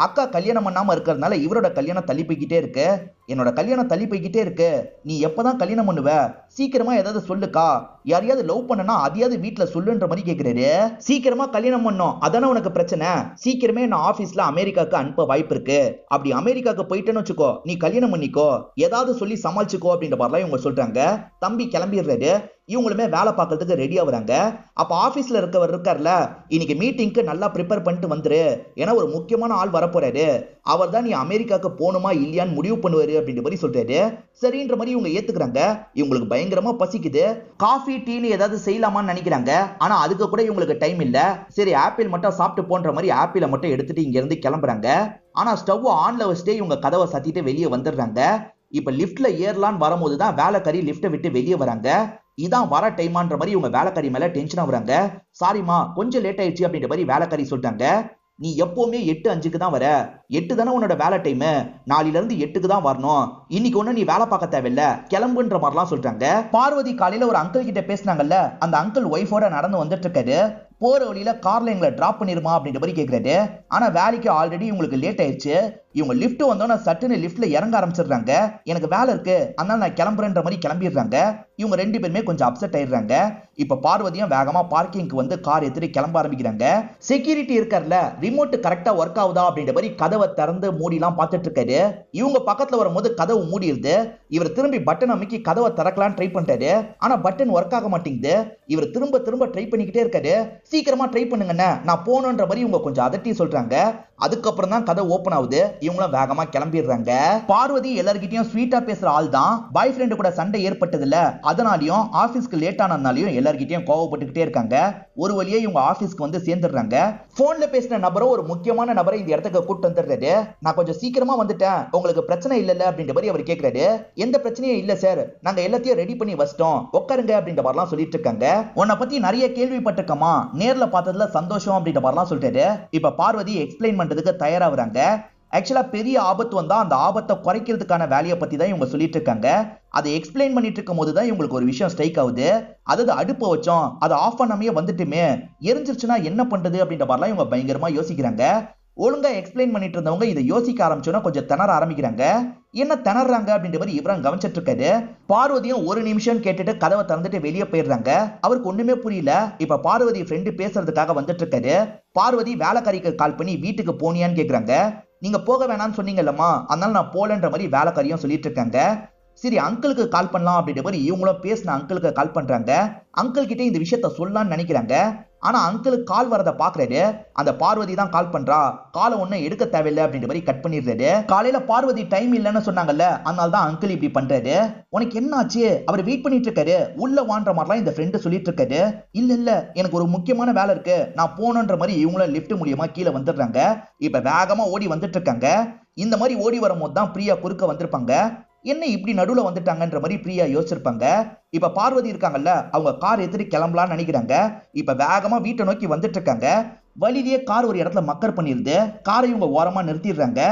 Speaker 1: அக்கா கல்யாணம் பண்ணாம இருக்கிறதுனால இவரோட கல்யாணம் தள்ளி போய்கிட்டே இருக்கு. என்னோட கல்யாணம் தள்ளி போய்கிட்டே இருக்கு, நீ எப்பதான் கல்யாணம் பண்ணுவ, சீக்கிரமா ஏதாவது சொல்லுக்கா, யாரையாவது லவ் பண்ணனா அதையாவது வீட்டுல சொல்லுன்ற மாதிரி கேக்குறாரு. சீக்கிரமா கல்யாணம் பண்ணோம் அதானே உனக்கு பிரச்சனை, சீக்கிரமே நான் ஆபீஸ்ல அமெரிக்காக்கு அனுப்ப வாய்ப்பு இருக்கு, அப்படி அமெரிக்காக்கு போயிட்டேன்னு வச்சுக்கோ, நீ கல்யாணம் பண்ணிக்கோ, ஏதாவது சொல்லி சமாளிச்சுக்கோ அப்படின்ற மாதிரிலாம் இவங்க சொல்றாங்க. தம்பி கிளம்பிடுறாரு. இவங்களுமே வேலை பார்க்கறதுக்கு ரெடி ஆகுறாங்க. அப்ப ஆபீஸ்ல இருக்கவர் இருக்கார்ல, இன்னைக்கு மீட்டிங்க்கு நல்லா ப்ரிப்பேர் பண்ணிட்டு வந்துரு, ஏன்னா ஒரு முக்கியமான ஆள் வரப்போறாரு, அவர் தான் நீ அமெரிக்காக்கு போகணுமா இல்லையான்னு முடிவு பண்ணுவாரு அப்படின்ற மாதிரி சொல்றாரு. சரின்ற மாதிரி இவங்க ஏத்துக்கிறாங்க. இவங்களுக்கு பயங்கரமா பசிக்குது. காஃபி டீன்னு ஏதாவது செய்யலாமான்னு நினைக்கிறாங்க. ஆனா அதுக்கு கூட இவங்களுக்கு டைம் இல்ல. சரி ஆப்பிள் மட்டும் சாப்பிட்டு போன்ற மாதிரி ஆப்பிளை மட்டும் எடுத்துட்டு இங்க இருந்து கிளம்புறாங்க. ஆனா ஸ்டவ் ஆன்ல வச்சுட்டே இவங்க கதவை சத்திட்டு வெளியே வந்துடுறாங்க. இப்ப லிப்ட்ல ஏறலான்னு வரும்போது தான் வேலைக்காரி லிப்ட்டை விட்டு வெளியே வராங்க. இதான் வர டைமான்ற மாதிரி இவங்க வேலைக்காரி மேல டென்ஷன் ஆகுறாங்க. சாரிமா கொஞ்சம் லேட் ஆயிடுச்சு அப்படின்ற மாதிரி வேலைக்காரி சொல்லிட்டாங்க. நீ எப்பவுமே 8:05க்கு தான் வர, 8 தானே உன்னோட வேலை டைம், நாளையில இருந்து 8க்கு தான் வரணும், இன்னைக்கு ஒண்ணு நீ வேலை பார்க்க தேவையில்ல, கிளம்புன்ற மாதிரிலாம் சொல்றாங்க. பார்வதி காலையில ஒரு அங்கிள் கிட்ட பேசினாங்கல்ல, அந்த அங்கிள் ஒய்ஃபோட நடந்து வந்துட்டு இருக்காரு. போற வழியில கார்ல எங்களை டிராப் பண்ணிருமா அப்படின்ற மாதிரி கேக்குறாரு. ஆனா வேலைக்கு ஆல்ரெடி உங்களுக்கு லேட் ஆயிடுச்சு. இவங்க லிப்ட் வந்தோன்னா சட்டுன்னு லிப்ட்ல இறங்க ஆரம்பிச்சிடுறாங்க. எனக்கு வேலை இருக்கு அதனால நான் கிளம்புறேன்ற மாதிரி கிளம்பிடுறாங்க. இவங்க 2 பேருமே கொஞ்சம் அப்செட் ஆயிடுறாங்க. இப்ப பார்வதியும் வேகமா பார்க்கிங்க்கு வந்து கார் எடுத்துட்டு கிளம்ப ஆரம்பிக்கிறாங்க. செக்யூரிட்டி இருக்கார்ல, ரிமோட் கரெக்டா ஒர்க் ஆகுதா அப்படின்ற மாதிரி கதவை திறந்து மூடிலாம் பார்த்துட்டு இருக்காரு. இவங்க பக்கத்துல வரும்போது கதவு மூடிடுது. இவர் திரும்பி பட்டன் அமைக்கி கதவை திறக்கலாம் ட்ரை பண்றாரு. ஆனா பட்டன் ஒர்க் ஆக மாட்டேங்குது. இவர் திரும்ப திரும்ப ட்ரை பண்ணிக்கிட்டே இருக்காரு. சீக்கிரமா ட்ரை பண்ணுங்கண்ணே, நான் போகணுன்ற மாதிரி இவங்க கொஞ்சம் அதட்டி சொல்றாங்க. அதுக்கப்புறம் தான் கதை ஓபன் ஆகுது. இவங்களும் வேகமா கிளம்பிடுறாங்க. பார்வதி எல்லார்கிட்டயும் ஸ்வீட்டா பேசுற ஆள் தான். பாய் ஃப்ரெண்டு கூட சண்டை ஏற்பட்டது இல்ல, அதனாலயும் ஆபீஸ்க்கு லேட் ஆனதுனாலயும் எல்லார்கிட்டயும் கோவப்பட்டுக்கிட்டே இருக்காங்க. ஒரு வழியே இவங்க ஆபீஸ்க்கு வந்து சேர்ந்துடுறாங்க. போன்ல பேசின நபரும் ஒரு முக்கியமான நபரை இந்த இடத்துக்கு கூட்டு வந்துடுறாரு. நான் கொஞ்சம் சீக்கிரமா வந்துட்டேன், உங்களுக்கு பிரச்சனை இல்ல அப்படின்ற மாதிரி அவர் கேட்கிறாரு. எந்த பிரச்சனையும் இல்ல சார், நாங்க எல்லாத்தையும் ரெடி பண்ணி வச்சிட்டோம், உட்காருங்க அப்படின்ற மாதிரிலாம் சொல்லிட்டு இருக்காங்க. உன்னை பத்தி நிறைய கேள்விப்பட்டிருக்கமா, நேர்ல பார்த்ததுல சந்தோஷம் அப்படின்ற மாதிரிலாம் சொல்லிட்டாரு. இப்ப பார்வதி எக்ஸ்பிளைன் பண்றதுக்கு தயாராகுறாங்க. ஆக்சுவலா பெரிய ஆபத்து வந்தா அந்த ஆபத்தை குறைக்கிறதுக்கான வேலையை பத்தி தான் இவங்க சொல்லிட்டு இருக்காங்க. அதை எக்ஸ்பிளைன் பண்ணிட்டு இருக்கும் போது தான் இவங்களுக்கு ஒரு விஷயம் ஸ்ட்ரைக் ஆகுது. அதாவது அடுப்பை வச்சோம், அதை ஆஃப் பண்ணாமே வந்துட்டுமே, எரிஞ்சிருச்சுன்னா என்ன பண்றது அப்படின்ற மாதிரிலாம் இவங்க பயங்கரமா யோசிக்கிறாங்க. ஒழுங்கா எக்ஸ்பிளைன் பண்ணிட்டு இருந்தவங்க இதை யோசிக்க ஆரம்பிச்சோன்னா கொஞ்சம் திணற ஆரம்பிக்கிறாங்க. என்ன திணறாங்க அப்படின்ற மாதிரி இவரும் கவனிச்சிட்டு இருக்காரு. பார்வதியும் ஒரு நிமிஷம் கேட்டுட்டு கதவை திறந்துட்டு வெளியே போயிடுறாங்க. அவருக்கு ஒண்ணுமே புரியல. இப்ப பார்வதி ஃப்ரெண்டு பேசுறதுக்காக வந்துட்டு இருக்காரு. பார்வதி வேலைக்காரிக்கு கால் பண்ணி வீட்டுக்கு போனியான்னு கேக்குறாங்க. நீங்க போக வேணாம்னு சொன்னீங்கல்லம்மா, அதனால நான் போலன்ற மாதிரி வேலைக்காரியும் சொல்லிட்டு இருக்காங்க. சரி அங்கிளுக்கு கால் பண்ணலாம் அப்படின்ற மாதிரி இவங்களும் பேசின அங்கிளுக்கு கால் பண்றாங்க. அங்கிள் கிட்ட இந்த விஷயத்த சொல்லலாம்னு நினைக்கிறாங்க. ஆனா அங்கிளுக்கு கால் வரத பாக்குறாரு. அந்த பார்வதி தான் கால் பண்றா, காலை ஒன்னும் எடுக்க தேவையில்லை அப்படின்ற மாதிரி கட் பண்ணிடுறாரு. காலையில பார்வதி டைம் இல்லைன்னு சொன்னாங்கல்ல, அதனால தான் அங்கிள் இப்படி பண்றாரு. உனக்கு என்ன ஆச்சு, அவர் வெயிட் பண்ணிட்டு இருக்காரு, உள்ள வான்ற மாதிரிலாம் இந்த ஃப்ரெண்டு சொல்லிட்டு இருக்காரு. இல்ல இல்ல எனக்கு ஒரு முக்கியமான வேலை இருக்கு, நான் போகணுன்ற மாதிரி இவங்களும் லிஃப்ட் மூலியமா கீழே வந்துடுறாங்க. இப்ப வேகமா ஓடி வந்துட்டு இருக்காங்க. இந்த மாதிரி ஓடி வரும்போது தான் பிரியா குறுக்க வந்திருப்பாங்க. என்ன இப்படி நடுவுல வந்துட்டாங்கன்ற மாதிரி பிரியா யோசிச்சிருப்பாங்க. இப்ப பார்வதி இருக்காங்கல்ல, அவங்க கார் எடுத்துட்டு கிளம்பலாம்னு நினைக்கிறாங்க. இப்ப வேகமா வீட்டை நோக்கி வந்துட்டு இருக்காங்க. வழியிலேயே கார் ஒரு இடத்துல மக்கர் பண்ணிருது. காரை இவங்க ஓரமா நிறுத்திடுறாங்க.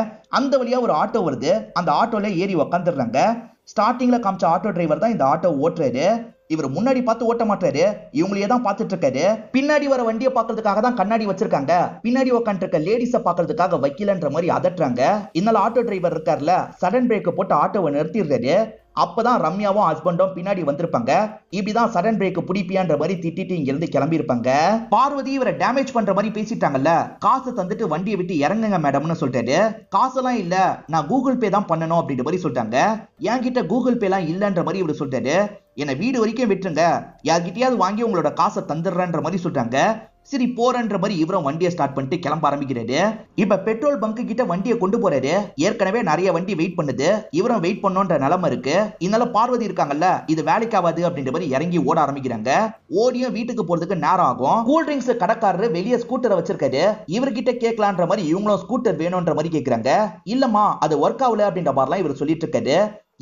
Speaker 1: அந்த வழியா ஒரு ஆட்டோ வருது. அந்த ஆட்டோல ஏறி உக்காந்துடுறாங்க. ஸ்டார்டிங்ல காமிச்ச ஆட்டோ டிரைவர் தான் இந்த ஆட்டோ ஓட்டுறாரு. இவர் முன்னாடி பார்த்து ஓட்ட மாட்டாரு, இவங்களையே தான் பார்த்துட்டு இருக்காரு. பின்னாடி வர வண்டியை பார்க்கறதுக்காக தான் கண்ணாடி வச்சிருக்காங்க. பின்னாடி உட்காந்து இருக்க லேடிஸை பார்க்கறதுக்காக வைக்கலன்ற மாதிரி அதட்டுறாங்க. இதனால ஆட்டோ டிரைவர் இருக்கார்ல, சடன் பிரேக் போட்டு ஆட்டோவை நிறுத்திடுறாரு. அப்பதான் ரம்யாவும் ஹஸ்பண்டும் பின்னாடி வந்திருப்பாங்க. இப்படிதான் சடன் பிரேக் பிடிப்பியான்ற மாதிரி திட்டிட்டு இங்க இருந்து கிளம்பி இருப்பாங்க. பார்வதி இவரை டேமேஜ் பண்ற மாதிரி பேசிட்டாங்கல்ல, காசு தந்துட்டு வண்டியை விட்டு இறங்குங்க மேடம்னு சொல்லிட்டாரு. காசெல்லாம் இல்ல, நான் கூகுள் பே தான் பண்ணணும் அப்படின்ற மாதிரி சொல்லிட்டாங்க. என்கிட்ட கூகுள் பே எல்லாம் இல்லன்ற மாதிரி இவர் சொல்லிட்டாரு. என்ன வீடு வரைக்கும் விட்டுருங்க, யார்கிட்டயாவது வாங்கி உங்களோட காசை தந்துடுறன்ற மாதிரி சொல்றாங்க. சரி போறன்ற மாதிரி இவரும் வண்டியை ஸ்டார்ட் பண்ணிட்டு கிளம்ப ஆரம்பிக்கிறாரு. இப்ப பெட்ரோல் பங்க் கிட்ட வண்டியை கொண்டு போறாரு. ஏற்கனவே நிறைய வண்டி வெயிட் பண்ணுது, இவரும் வெயிட் பண்ணோன்ற நிலைமை இருக்கு. இதனால பார்வதி இருக்காங்கல்ல, இது வேலைக்காவாது அப்படின்ற மாதிரி இறங்கி ஓட ஆரம்பிக்கிறாங்க. ஓடியும் வீட்டுக்கு போறதுக்கு நேரம் ஆகும். கூல் ட்ரிங்க்ஸ் கடைக்காரரு வெளியே ஸ்கூட்டரை வச்சிருக்காரு. இவர்கிட்ட கேட்கலான்ற மாதிரி இவங்களும் ஸ்கூட்டர் வேணும்ன்ற மாதிரி கேட்கிறாங்க. இல்லம்மா அது ஒர்க் ஆகல அப்படின்ற மாதிரிலாம் இவர் சொல்லிட்டு இருக்காரு.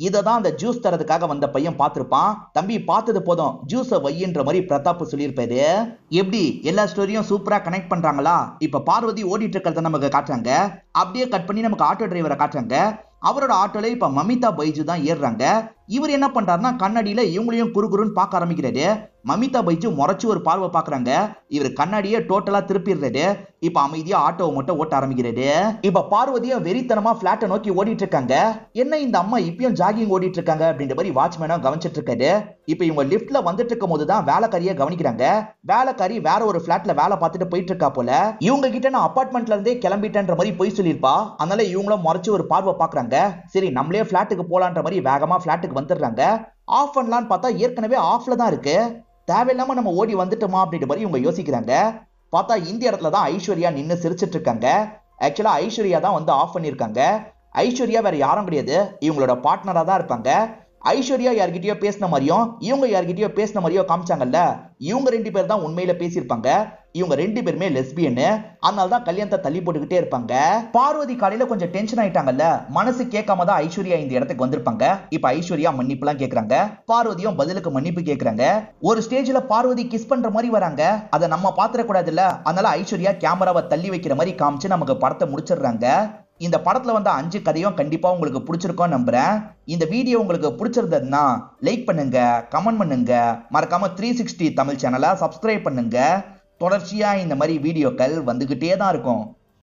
Speaker 1: இததான் அந்த ஜூஸ் தரதுக்காக வந்த பையன் பார்த்திருப்பான். தம்பி பார்த்தது போதும், ஜூஸை வையின்ற மாதிரி பிரதாப் சொல்லியிருப்பாரு. எப்படி எல்லா ஸ்டோரியும் சூப்பரா கனெக்ட் பண்றாங்களா? இப்ப பார்வதி ஓடிட்டு இருக்கிறத நமக்கு காட்டுறாங்க. அப்படியே கட் பண்ணி நமக்கு ஆட்டோ டிரைவரை காட்டுறாங்க. அவரோட ஆட்டோல இப்ப மமிதா பைஜு தான் ஏறுறாங்க. இவர் என்ன பண்றாருன்னா கண்ணாடியில இவங்களையும் குறுகுறுன்னு பார்க்க ஆரம்பிக்கிறாரு. மமிதா பைஜு முறைச்சு ஒரு பார்வை பாக்குறாங்க. இவர் கண்ணாடியே டோட்டலா திருப்பிடுறாரு. இப்ப அமைதியா ஆட்டோவை மட்டும் ஓட்ட ஆரம்பிக்கிறாரு. இப்ப பார்வதியா வெறித்தனமா பிளாட்டை நோக்கி ஓடிட்டு இருக்காங்க. என்ன இந்த அம்மா இப்பயும் ஜாகிங் ஓடிட்டு இருக்காங்க அப்படின்ற மாதிரி வாட்ச்மேனும் கவனிச்சிட்டு இருக்காரு. இப்ப இவங்க லிப்ட்ல வந்துட்டு இருக்கும் போதுதான் வேலைக்காரியை கவனிக்கிறாங்க. வேலைக்காரி வேற ஒரு பிளாட்ல வேலை பார்த்துட்டு போயிட்டு இருக்கா போல. இவங்க கிட்ட நான் அபார்ட்மெண்ட்ல இருந்தே கிளம்பிட்டேன்ற மாதிரி போய் சொல்லிருப்பா. அதனால இவங்களும் முறைச்சு ஒரு பார்வை பாக்குறாங்க. சரி நம்மளே பிளாட்டுக்கு போலான்ற மாதிரி வேகமா பிளாட்டுக்கு வந்துடுறாங்க. ஆஃப் பண்ணலான்னு பார்த்தா ஏற்கனவே ஆஃப்ல தான் இருக்கு. தேவையில்லாம நம்ம ஓடி வந்துட்டோமா அப்படின்ற மாதிரி இவங்க யோசிக்கிறாங்க. பார்த்தா இந்த இடத்துல தான் ஐஸ்வர்யா நின்று சிரிச்சிட்டு இருக்காங்க. ஆக்சுவலா ஐஸ்வர்யா தான் வந்து ஆஃப் பண்ணிருக்காங்க. ஐஸ்வர்யா வேற யாரும் கிடையாது, இவங்களோட பார்ட்னரா தான் இருப்பாங்க. ஐஸ்வர்யா யார்கிட்டயோ பேசின மாதிரியும் இவங்க யார்கிட்டயோ பேசின மாதிரியோ காமிச்சாங்கல்ல, இவங்க 2 பேர் தான் உண்மையில பேசியிருப்பாங்க. இவங்க 2 பேருமே லெஸ்பியன். அதனால தான் கல்யாணத்தை தள்ளி போட்டுக்கிட்டே இருப்பாங்க. பார்வதி காலையில கொஞ்சம் டென்ஷன் ஆயிட்டாங்கல்ல, மனசு கேட்காம தான் ஐஸ்வர்யா இந்த இடத்துக்கு வந்திருப்பாங்க. இப்ப ஐஸ்வர்யா மன்னிப்புலாம் கேக்குறாங்க. பார்வதியும் பதிலுக்கு மன்னிப்பு கேக்குறாங்க. ஒரு ஸ்டேஜ்ல பார்வதி கிஸ் பண்ற மாதிரி வராங்க. அதை நம்ம பாத்திர கூடாதுல்ல, அதனால ஐஸ்வர்யா கேமராவை தள்ளி வைக்கிற மாதிரி காமிச்சு நமக்கு படத்தை முடிச்சிடுறாங்க. இந்த படத்துல வந்த 5 கதையும் கண்டிப்பா உங்களுக்கு பிடிச்சிருக்கும் நம்புறேன். இந்த வீடியோ உங்களுக்கு பிடிச்சிருந்ததுன்னா லைக் பண்ணுங்க, கமெண்ட் பண்ணுங்க, மறக்காம 360 தமிழ் சேனலை சப்ஸ்கிரைப் பண்ணுங்க. தொடர்ச்சியா இந்த மாதிரி வீடியோக்கள் வந்துகிட்டே தான் இருக்கும்.